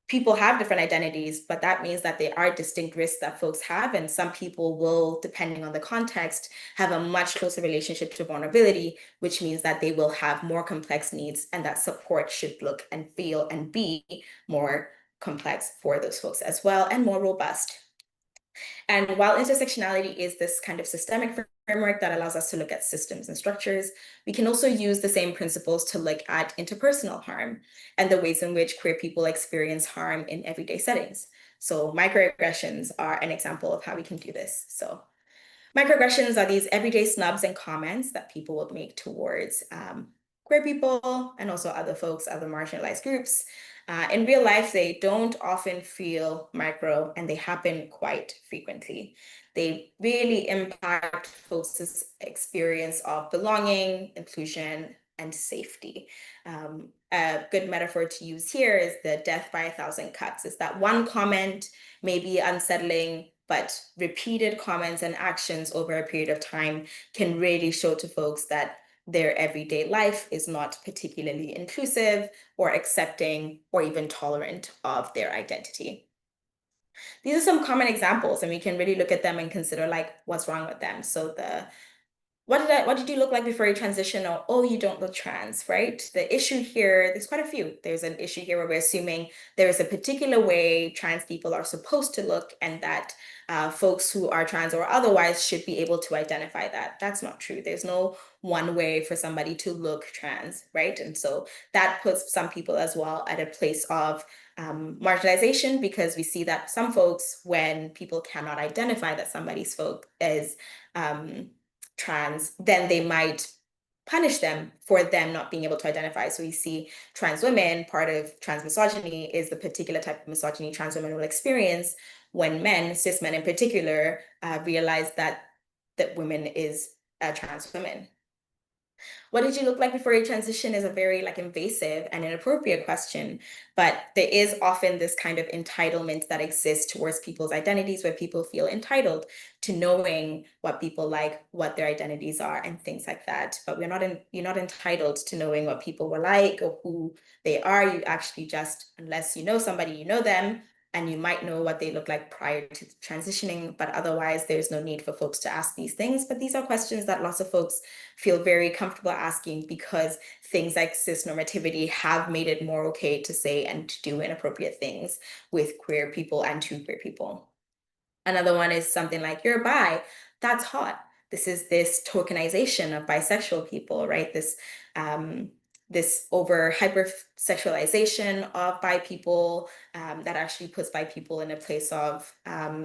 people have different identities, but that means that there are distinct risks that folks have. And some people will, depending on the context, have a much closer relationship to vulnerability, which means that they will have more complex needs and that support should look and feel and be more complex for those folks as well and more robust. And while intersectionality is this kind of systemic framework that allows us to look at systems and structures, we can also use the same principles to look at interpersonal harm and the ways in which queer people experience harm in everyday settings. So microaggressions are an example of how we can do this. So microaggressions are these everyday snubs and comments that people will make towards queer people and also other folks, other marginalized groups. In real life, they don't often feel micro and they happen quite frequently. They really impact folks' experience of belonging, inclusion, and safety. A good metaphor to use here is the death by 1,000 cuts. It's that one comment may be unsettling, but repeated comments and actions over a period of time can really show to folks that their everyday life is not particularly inclusive or accepting or even tolerant of their identity. These are some common examples, and we can really look at them and consider like what's wrong with them. So what did you look like before you transition? Or, oh, you don't look trans, right? The issue here, there's quite a few. There's an issue here where we're assuming there is a particular way trans people are supposed to look, and that folks who are trans or otherwise should be able to identify that. That's not true. There's no one way for somebody to look trans, right? And so that puts some people as well at a place of marginalization, because we see that some folks, when people cannot identify that somebody's folk is trans, then they might punish them for them not being able to identify. So we see trans women, part of trans misogyny is the particular type of misogyny trans women will experience when men, cis men in particular, realize that women is a trans woman. What did you look like before your transition is a very like invasive and inappropriate question, but there is often this kind of entitlement that exists towards people's identities, where people feel entitled to knowing what people like, what their identities are, and things like that. But you're not entitled to knowing what people were like or who they are. You actually just, unless you know somebody, you know them, and you might know what they look like prior to transitioning, but otherwise there's no need for folks to ask these things. But these are questions that lots of folks feel very comfortable asking, because things like cis normativity have made it more okay to say and to do inappropriate things with queer people and to queer people. Another one is something like, you're bi, that's hot. This is this tokenization of bisexual people, right? This over hypersexualization of bi people that actually puts bi people in a place of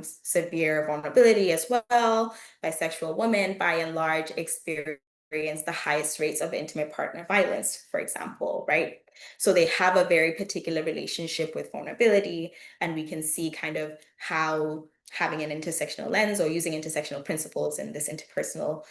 severe vulnerability as well. Bisexual women, by and large, experience the highest rates of intimate partner violence, for example, right? So they have a very particular relationship with vulnerability, and we can see kind of how having an intersectional lens or using intersectional principles in this interpersonal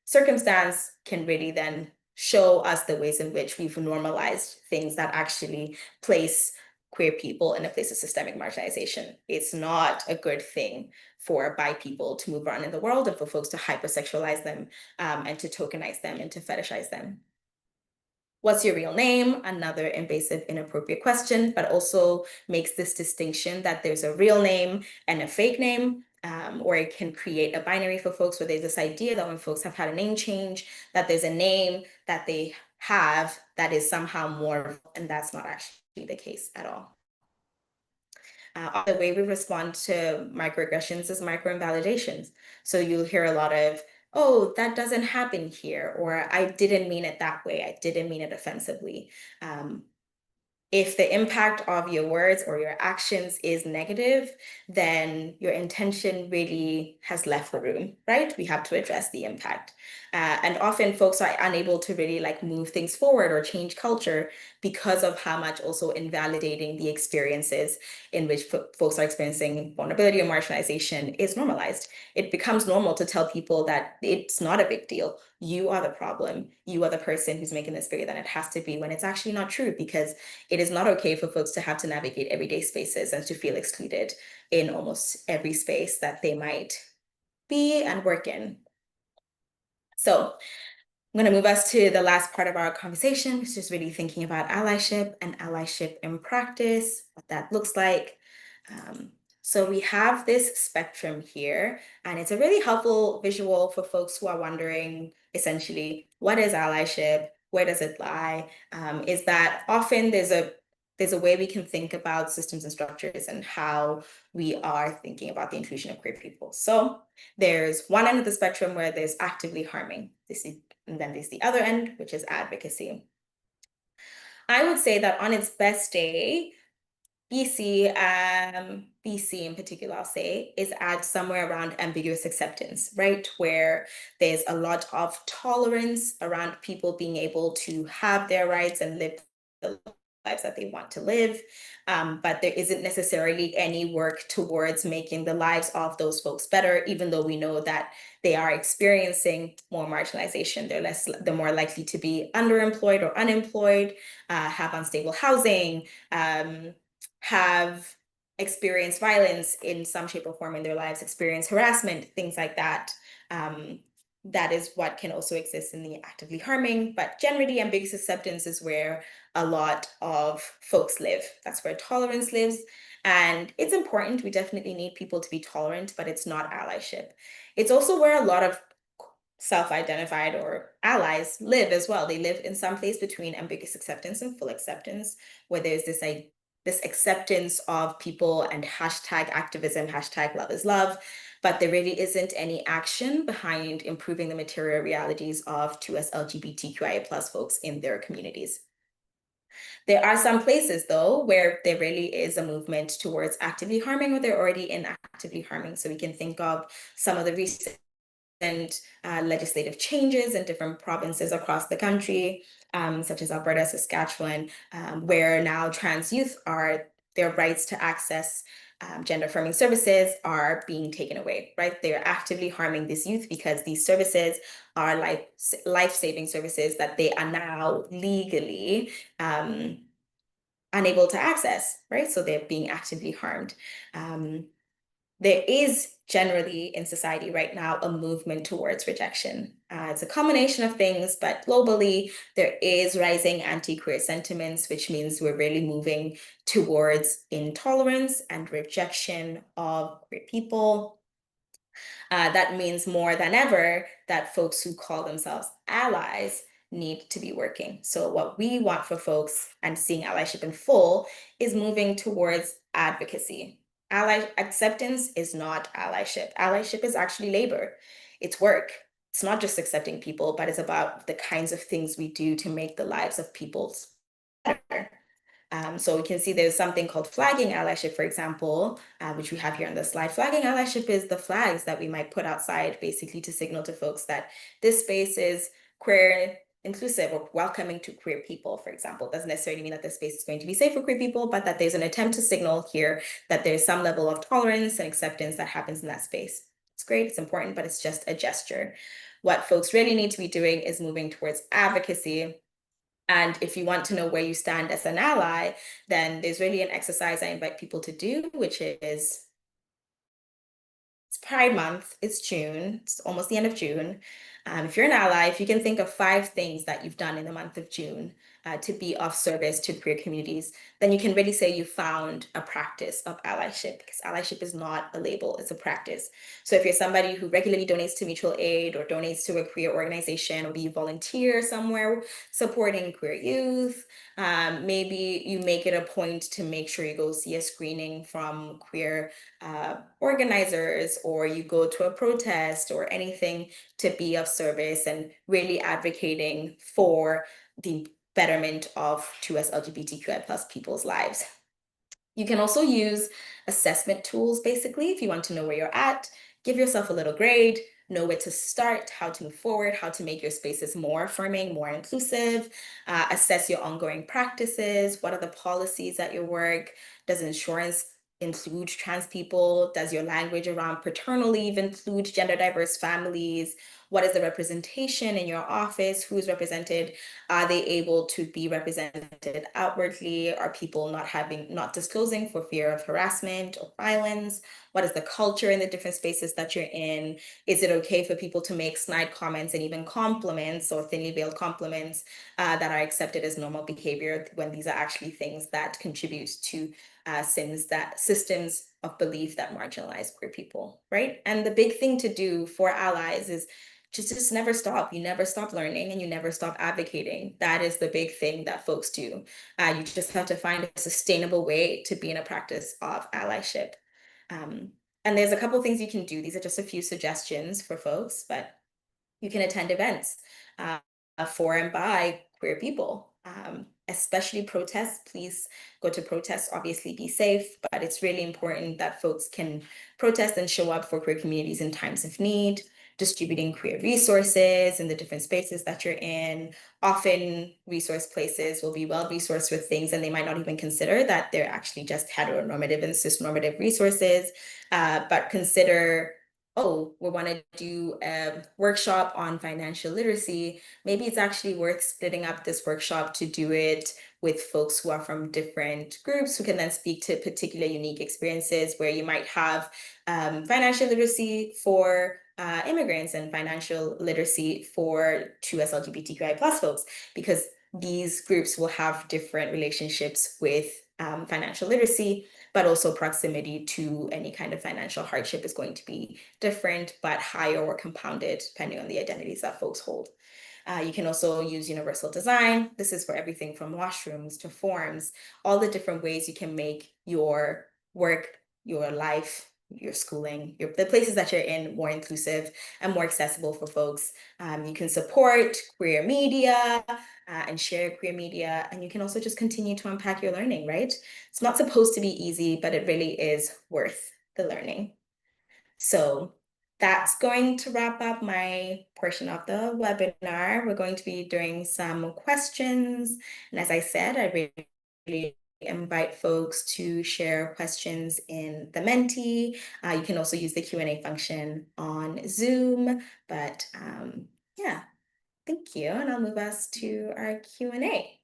circumstance can really then show us the ways in which we've normalized things that actually place queer people in a place of systemic marginalization. It's not a good thing for bi people to move around in the world and for folks to hypersexualize them and to tokenize them and to fetishize them. What's your real name? Another invasive, inappropriate question, but also makes this distinction that there's a real name and a fake name, or it can create a binary for folks where there's this idea that when folks have had a name change, that there's a name that they have that is somehow more, and that's not actually the case at all. The way we respond to microaggressions is microinvalidations. So you'll hear a lot of, oh, that doesn't happen here, or I didn't mean it that way, I didn't mean it offensively. If the impact of your words or your actions is negative, then your intention really has left the room, right? We have to address the impact. And often folks are unable to really like move things forward or change culture because of how much also invalidating the experiences in which folks are experiencing vulnerability or marginalization is normalized. It becomes normal to tell people that it's not a big deal. You are the problem. You are the person who's making this bigger than it has to be, when it's actually not true, because it is not okay for folks to have to navigate everyday spaces and to feel excluded in almost every space that they might be and work in. So I'm going to move us to the last part of our conversation, which is really thinking about allyship and allyship in practice, what that looks like. So we have this spectrum here, and it's a really helpful visual for folks who are wondering, essentially, what is allyship? Where does it lie? Is that often there's a way we can think about systems and structures and how we are thinking about the inclusion of queer people. So there's one end of the spectrum where there's actively harming, and then there's the other end, which is advocacy. I would say that on its best day, BC in particular, I'll say, is at somewhere around ambiguous acceptance, right? Where there's a lot of tolerance around people being able to have their rights and live the lives that they want to live. But there isn't necessarily any work towards making the lives of those folks better, even though we know that they are experiencing more marginalization. They're more likely to be underemployed or unemployed, have unstable housing, have experienced violence in some shape or form in their lives, experience harassment, things like that. That is what can also exist in the actively harming, but generally ambiguous acceptance is where a lot of folks live. That's where tolerance lives. And it's important. We definitely need people to be tolerant, but it's not allyship. It's also where a lot of self-identified or allies live as well. They live in some place between ambiguous acceptance and full acceptance, where there's this acceptance of people and hashtag activism, hashtag love is love, but there really isn't any action behind improving the material realities of 2SLGBTQIA+ folks in their communities. There are some places, though, where there really is a movement towards actively harming, or they're already in actively harming. So we can think of some of the recent legislative changes in different provinces across the country, such as Alberta, Saskatchewan, where now trans youth their rights to access gender affirming services are being taken away, right? They're actively harming these youth because these services are life-saving services that they are now legally unable to access, right? So they're being actively harmed. There is generally in society right now a movement towards rejection. It's a combination of things, but globally there is rising anti-queer sentiments, which means we're really moving towards intolerance and rejection of queer people. That means more than ever that folks who call themselves allies need to be working. So what we want for folks, and seeing allyship in full, is moving towards advocacy. Ally acceptance is not allyship. Allyship is actually labor. It's work. It's not just accepting people, but it's about the kinds of things we do to make the lives of people better. So we can see there's something called flagging allyship, for example, which we have here on the slide. Flagging allyship is the flags that we might put outside, basically to signal to folks that this space is queer inclusive or welcoming to queer people, for example. It doesn't necessarily mean that this space is going to be safe for queer people, but that there's an attempt to signal here that there's some level of tolerance and acceptance that happens in that space. It's great, it's important, but it's just a gesture. What folks really need to be doing is moving towards advocacy. And if you want to know where you stand as an ally, then there's really an exercise I invite people to do, which is, it's Pride Month, it's June, it's almost the end of June. If you're an ally, if you can think of 5 things that you've done in the month of June to be of service to queer communities, then you can really say you found a practice of allyship, because allyship is not a label, it's a practice. So if you're somebody who regularly donates to mutual aid or donates to a queer organization, or you volunteer somewhere supporting queer youth, maybe you make it a point to make sure you go see a screening from queer organizers, or you go to a protest or anything to be of service and really advocating for the betterment of 2SLGBTQI+ people's lives. You can also use assessment tools, basically, if you want to know where you're at. Give yourself a little grade, know where to start, how to move forward, how to make your spaces more affirming, more inclusive, assess your ongoing practices. What are the policies at your work? Does insurance include trans people? Does your language around paternal leave include gender diverse families? What is the representation in your office? Who's represented? Are they able to be represented outwardly? Are people not disclosing for fear of harassment or violence? What is the culture in the different spaces that you're in? Is it okay for people to make snide comments and even compliments or thinly veiled compliments that are accepted as normal behavior, when these are actually things that contribute to systems of belief that marginalize queer people, right? And the big thing to do for allies is just never stop. You never stop learning and you never stop advocating. That is the big thing that folks do. You just have to find a sustainable way to be in a practice of allyship. And there's a couple things you can do. These are just a few suggestions for folks, but you can attend events for and by queer people, especially protests. Please go to protests, obviously be safe, but it's really important that folks can protest and show up for queer communities in times of need. Distributing queer resources in the different spaces that you're in. Often resource places will be well-resourced with things, and they might not even consider that they're actually just heteronormative and cisnormative resources, but consider, oh, we want to do a workshop on financial literacy. Maybe it's actually worth splitting up this workshop to do it with folks who are from different groups who can then speak to particular unique experiences, where you might have financial literacy for immigrants and financial literacy for 2SLGBTQI+ folks, because these groups will have different relationships with financial literacy. but also proximity to any kind of financial hardship is going to be different, but higher or compounded depending on the identities that folks hold. You can also use universal design. This is for everything from washrooms to forms, all the different ways you can make your work, your life, your schooling, the places that you're in more inclusive and more accessible for folks. You can support queer media and share queer media, and you can also just continue to unpack your learning, right? It's not supposed to be easy, but it really is worth the learning. So that's going to wrap up my portion of the webinar. We're going to be doing some questions. And as I said, I really invite folks to share questions in the Menti. You can also use the Q&A function on Zoom. But yeah, thank you. And I'll move us to our Q&A.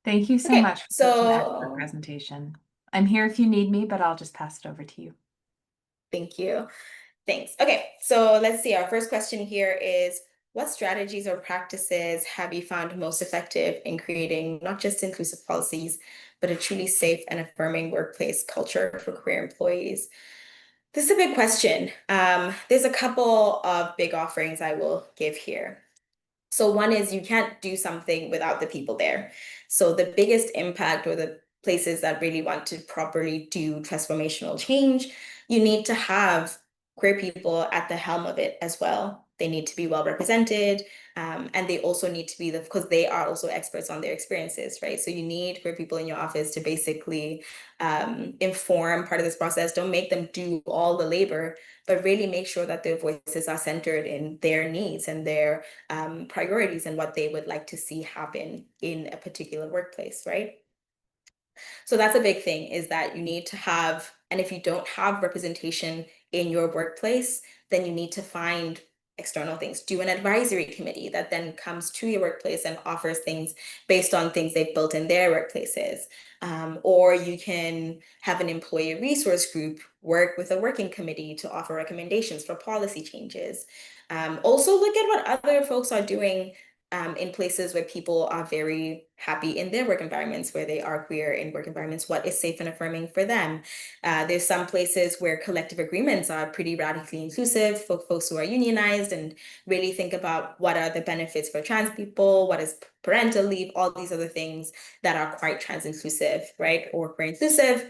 Thank you so Okay, much for such an excellent presentation. I'm here if you need me, but I'll just pass it over to you. Thank you. Thanks. Okay, so let's see. Our first question here is, what strategies or practices have you found most effective in creating not just inclusive policies, but a truly safe and affirming workplace culture for queer employees? This is a big question. There's a couple of big offerings I will give here. So one is you can't do something without the people there. So the biggest impact, or the places that really want to properly do transformational change, you need to have queer people at the helm of it as well. They need to be well represented, and they also need to be because they are also experts on their experiences, right? So you need queer people in your office to basically inform part of this process. Don't make them do all the labor, but really make sure that their voices are centered in their needs and their priorities and what they would like to see happen in a particular workplace, right? So that's a big thing, is that you need to have, and if you don't have representation in your workplace, then you need to find external things. Do an advisory committee that then comes to your workplace and offers things based on things they've built in their workplaces. Or you can have an employee resource group work with a working committee to offer recommendations for policy changes. Also look at what other folks are doing in places where people are very happy in their work environments, where they are queer in work environments, what is safe and affirming for them. There's some places where collective agreements are pretty radically inclusive for folks who are unionized, and really think about what are the benefits for trans people, what is parental leave, all these other things that are quite trans inclusive, right? Or queer inclusive.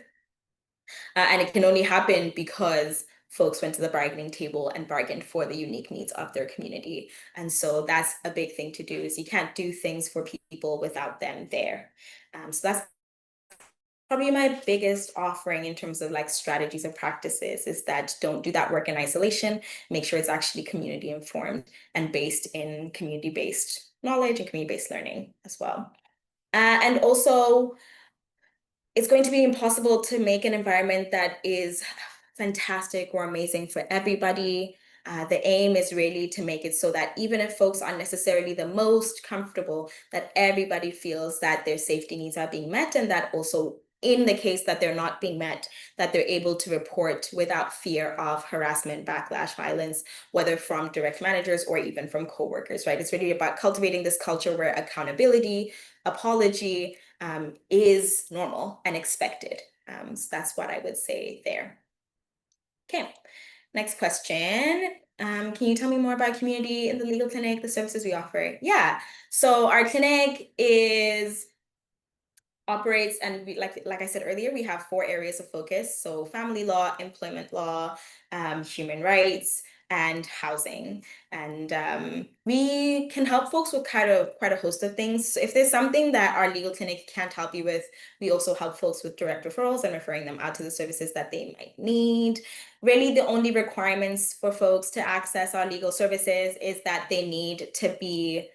And it can only happen because folks went to the bargaining table and bargained for the unique needs of their community. And so that's a big thing to do, is you can't do things for people without them there. So that's probably my biggest offering in terms of like strategies and practices, is that don't do that work in isolation. Make sure it's actually community informed and based in community-based knowledge and community-based learning as well. And also, it's going to be impossible to make an environment that is fantastic or amazing for everybody. The aim is really to make it so that even if folks aren't necessarily the most comfortable, that everybody feels that their safety needs are being met, and that also, in the case that they're not being met, that they're able to report without fear of harassment, backlash, violence, whether from direct managers or even from coworkers, right? It's really about cultivating this culture where accountability, apology, is normal and expected. So that's what I would say there. Okay, next question. Can you tell me more about community in the legal clinic, the services we offer? Yeah, so our clinic operates, and like I said earlier, we have 4 areas of focus. So family law, employment law, human rights, and housing. And we can help folks with quite a host of things. So if there's something that our legal clinic can't help you with, we also help folks with direct referrals and referring them out to the services that they might need. Really, the only requirements for folks to access our legal services is that they need to be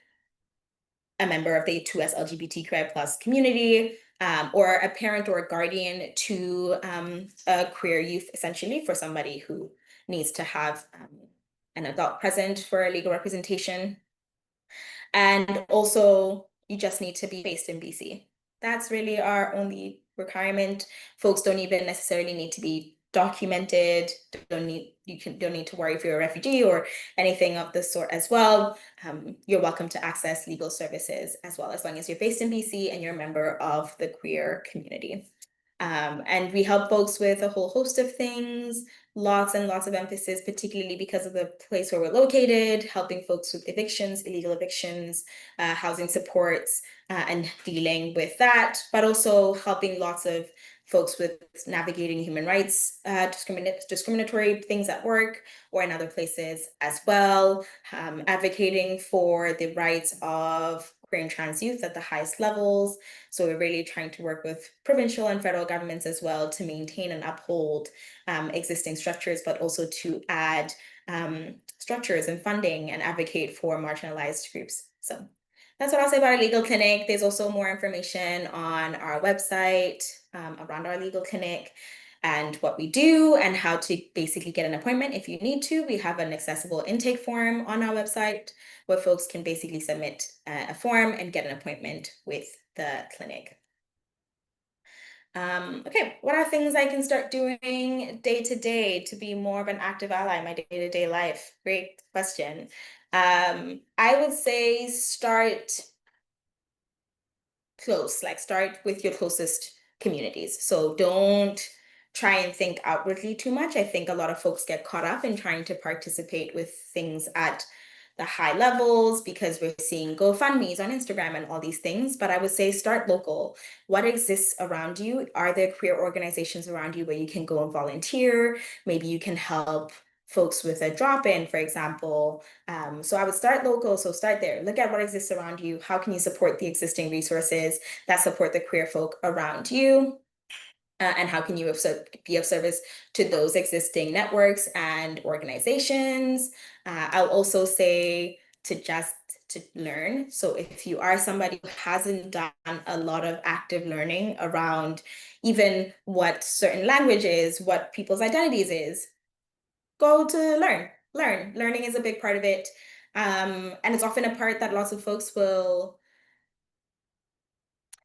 a member of the 2SLGBTQIA+ community, or a parent or a guardian to a queer youth, essentially, for somebody who needs to have an adult present for legal representation. And also, you just need to be based in BC. That's really our only requirement. Folks don't even necessarily need to be documented. Don't need to worry if you're a refugee or anything of the sort as well. You're welcome to access legal services as well, as long as you're based in BC and you're a member of the queer community. And we help folks with a whole host of things, lots and lots of emphasis, particularly because of the place where we're located, helping folks with evictions, illegal evictions, housing supports, and dealing with that, but also helping lots of folks with navigating human rights, discriminatory things at work or in other places as well, advocating for the rights of queer and trans youth at the highest levels. So we're really trying to work with provincial and federal governments as well to maintain and uphold existing structures, but also to add structures and funding and advocate for marginalized groups. So that's what I'll say about our legal clinic. There's also more information on our website around our legal clinic and what we do and how to basically get an appointment if you need to. We have an accessible intake form on our website where folks can basically submit a form and get an appointment with the clinic. Okay, what are things I can start doing day to day to be more of an active ally in my day-to-day life? Great question. I would say start close, like start with your closest communities. So don't try and think outwardly too much. I think a lot of folks get caught up in trying to participate with things at the high levels because we're seeing GoFundMes on Instagram and all these things. But I would say start local. What exists around you? Are there queer organizations around you where you can go and volunteer? Maybe you can help folks with a drop-in, for example. So I would start local, so start there. Look at what exists around you. How can you support the existing resources that support the queer folk around you? And how can you be of service to those existing networks and organizations? I'll also say to learn. So if you are somebody who hasn't done a lot of active learning around even what certain language is, what people's identities is, go to learn. Learning is a big part of it. And it's often a part that lots of folks will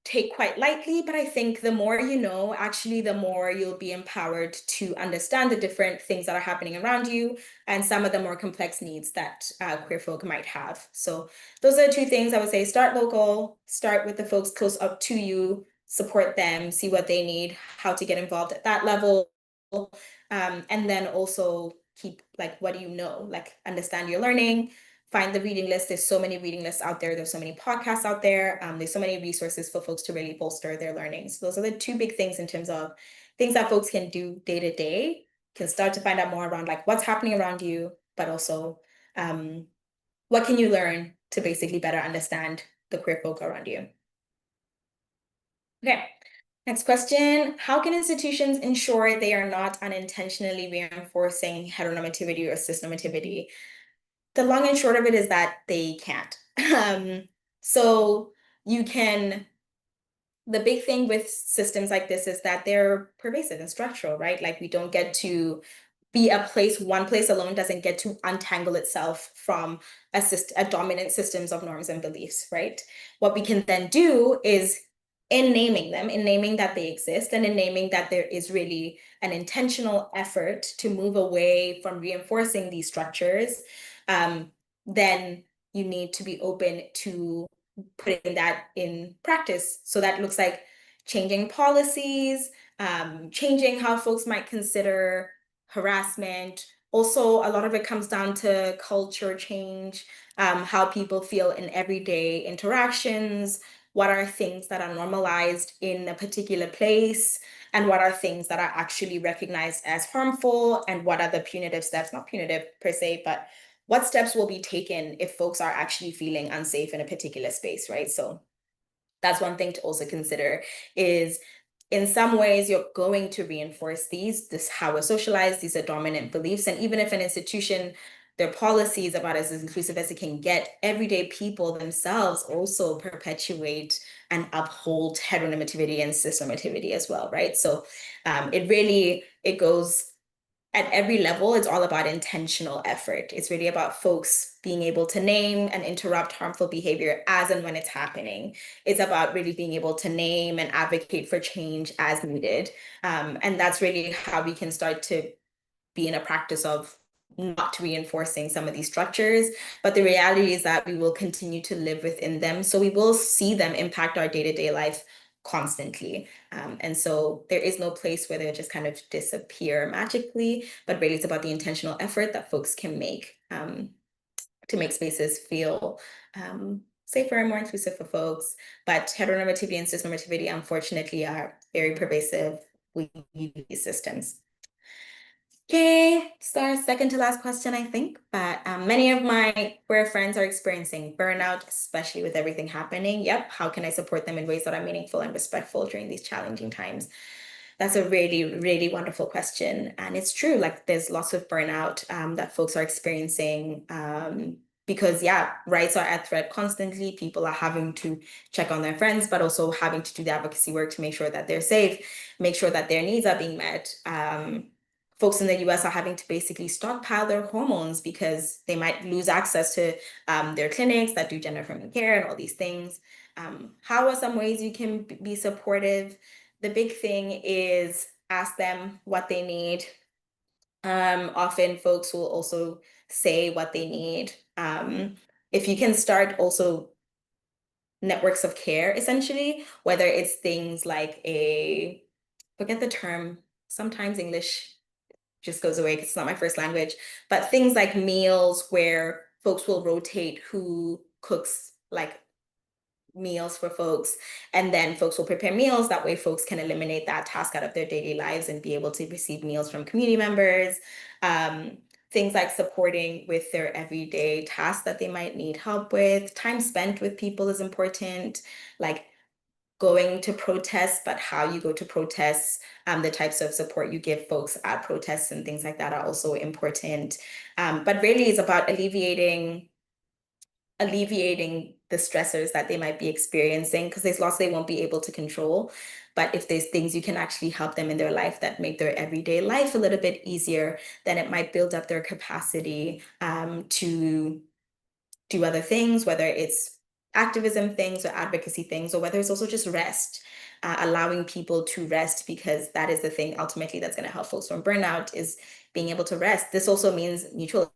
take quite lightly, but I think the more you know, actually, the more you'll be empowered to understand the different things that are happening around you and some of the more complex needs that queer folk might have. So those are two things I would say. Start local, start with the folks close up to you, support them, see what they need, how to get involved at that level. And then also keep like, what do you know? Like understand your learning, find the reading list. There's so many reading lists out there. There's so many podcasts out there. There's so many resources for folks to really bolster their learning. So those are the two big things in terms of things that folks can do day to day, can start to find out more around like what's happening around you, but also what can you learn to basically better understand the queer folk around you. Okay. Next question, how can institutions ensure they are not unintentionally reinforcing heteronormativity or cisnormativity? The long and short of it is that they can't. So you can, the big thing with systems like this is that they're pervasive and structural, right? Like we don't get to be a place, one place alone doesn't get to untangle itself from a dominant systems of norms and beliefs, right? What we can then do is in naming them, in naming that they exist, and in naming that there is really an intentional effort to move away from reinforcing these structures, then you need to be open to putting that in practice. So that looks like changing policies, changing how folks might consider harassment. Also, a lot of it comes down to culture change, how people feel in everyday interactions, what are things that are normalized in a particular place, and what are things that are actually recognized as harmful, and what are the punitive steps, not punitive per se, but what steps will be taken if folks are actually feeling unsafe in a particular space, right? So that's one thing to also consider is in some ways you're going to reinforce this how we're socialized, these are dominant beliefs. And even if an institution, their policies about as inclusive as it can get, everyday people themselves also perpetuate and uphold heteronormativity and cisnormativity as well, right? So it goes at every level. It's all about intentional effort. It's really about folks being able to name and interrupt harmful behavior as and when it's happening. It's about really being able to name and advocate for change as needed. And that's really how we can start to be in a practice of not reinforcing some of these structures. But the reality is that we will continue to live within them. So we will see them impact our day-to-day life constantly. And so there is no place where they just kind of disappear magically, but really it's about the intentional effort that folks can make to make spaces feel safer and more inclusive for folks. But heteronormativity and cisnormativity, unfortunately, are very pervasive with these systems. Okay, it's our second to last question, I think, but many of my queer friends are experiencing burnout, especially with everything happening. Yep, how can I support them in ways that are meaningful and respectful during these challenging times? That's a really, really wonderful question. And it's true, like there's lots of burnout that folks are experiencing because, yeah, rights are at threat constantly. People are having to check on their friends, but also having to do the advocacy work to make sure that they're safe, make sure that their needs are being met. Folks in the US are having to basically stockpile their hormones because they might lose access to their clinics that do gender-affirming care and all these things. How are some ways you can be supportive? The big thing is ask them what they need. Often folks will also say what they need. If you can start also networks of care, essentially, whether it's things like forget the term, sometimes English just goes away because it's not my first language, but things like meals where folks will rotate who cooks like meals for folks, and then folks will prepare meals. That way folks can eliminate that task out of their daily lives and be able to receive meals from community members. Things like supporting with their everyday tasks that they might need help with. Time spent with people is important, like going to protests, but how you go to protests, the types of support you give folks at protests and things like that are also important. But really it's about alleviating the stressors that they might be experiencing, because there's lots they won't be able to control. But if there's things you can actually help them in their life that make their everyday life a little bit easier, then it might build up their capacity to do other things, whether it's activism things or advocacy things, or whether it's also just rest, allowing people to rest, because that is the thing ultimately that's going to help folks from burnout, is being able to rest. This also means mutual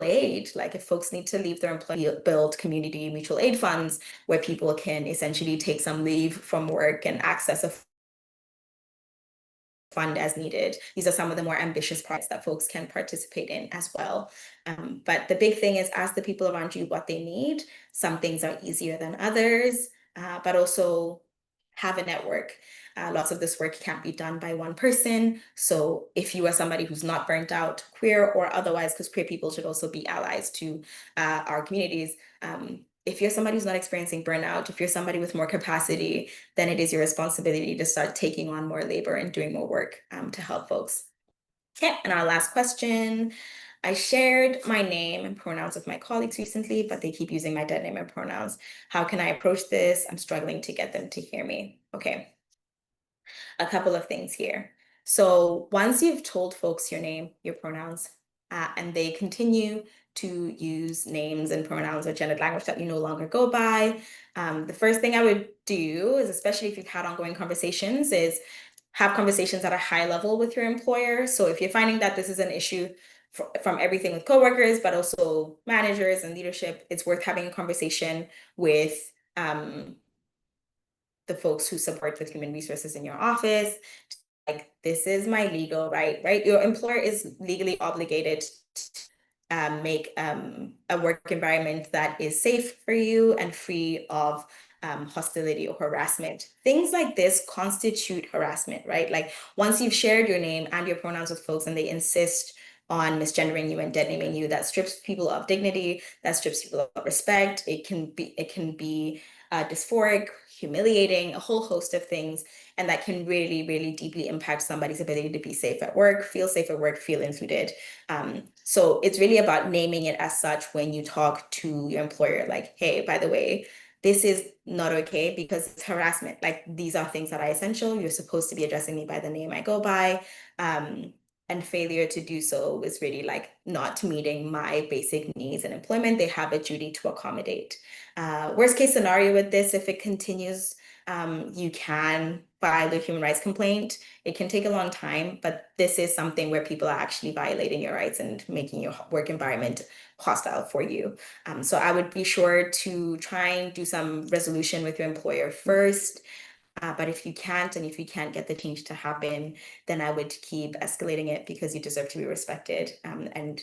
aid. Like if folks need to leave their employer, build community mutual aid funds where people can essentially take some leave from work and access a fund as needed. These are some of the more ambitious projects that folks can participate in as well. But the big thing is ask the people around you what they need. Some things are easier than others, but also have a network. Lots of this work can't be done by one person. So if you are somebody who's not burnt out, queer or otherwise, because queer people should also be allies to our communities, if you're somebody who's not experiencing burnout, if you're somebody with more capacity, then it is your responsibility to start taking on more labor and doing more work to help folks. Okay, and our last question. I shared my name and pronouns with my colleagues recently, but they keep using my dead name and pronouns. How can I approach this? I'm struggling to get them to hear me. Okay, a couple of things here. So once you've told folks your name, your pronouns, and they continue to use names and pronouns or gendered language that you no longer go by, the first thing I would do is, especially if you've had ongoing conversations, is have conversations at a high level with your employer. So if you're finding that this is an issue from everything with coworkers, but also managers and leadership, it's worth having a conversation with the folks who support with human resources in your office. Like, this is my legal right? Your employer is legally obligated to make a work environment that is safe for you and free of hostility or harassment. Things like this constitute harassment, right? Like once you've shared your name and your pronouns with folks and they insist on misgendering you and dead naming you, that strips people of dignity, that strips people of respect. It can be dysphoric, humiliating, a whole host of things, and that can really, really deeply impact somebody's ability to be safe at work, feel included. So it's really about naming it as such when you talk to your employer, like, hey, by the way, this is not okay because it's harassment. Like, these are things that are essential. You're supposed to be addressing me by the name I go by. And failure to do so is really like not meeting my basic needs in employment. They have a duty to accommodate. Worst case scenario with this, if it continues You can file a human rights complaint. It can take a long time, but this is something where people are actually violating your rights and making your work environment hostile for you. So I would be sure to try and do some resolution with your employer first. But if you can't, and if you can't get the change to happen, then I would keep escalating it, because you deserve to be respected. And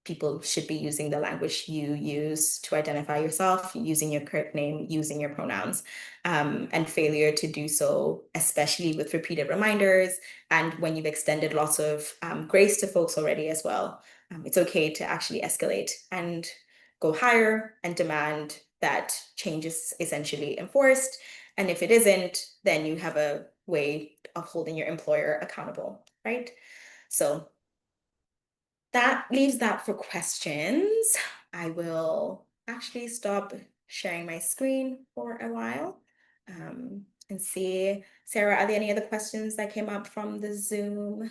people should be using the language you use to identify yourself, using your correct name, using your pronouns. And failure to do so, especially with repeated reminders and when you've extended lots of grace to folks already as well. It's okay to actually escalate and go higher and demand that change is essentially enforced. And if it isn't, then you have a way of holding your employer accountable, right? So that leaves that for questions. I will actually stop sharing my screen for a while and see. Sarah, are there any other questions that came up from the Zoom?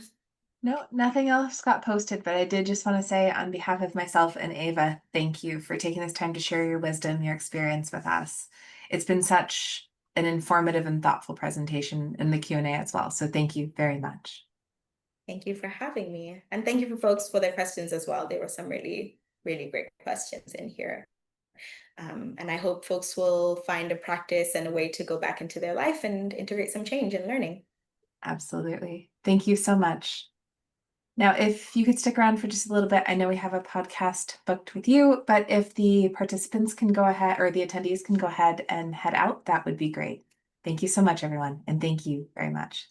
No, nothing else got posted, but I did just want to say on behalf of myself and Ava, thank you for taking this time to share your wisdom, your experience with us. It's been such an informative and thoughtful presentation in the Q&A as well. So thank you very much. Thank you for having me. And thank you for folks for their questions as well. There were some really, really great questions in here. And I hope folks will find a practice and a way to go back into their life and integrate some change and learning. Absolutely. Thank you so much. Now, if you could stick around for just a little bit, I know we have a podcast booked with you, but if the participants can go ahead, or the attendees can go ahead and head out, that would be great. Thank you so much, everyone, and thank you very much.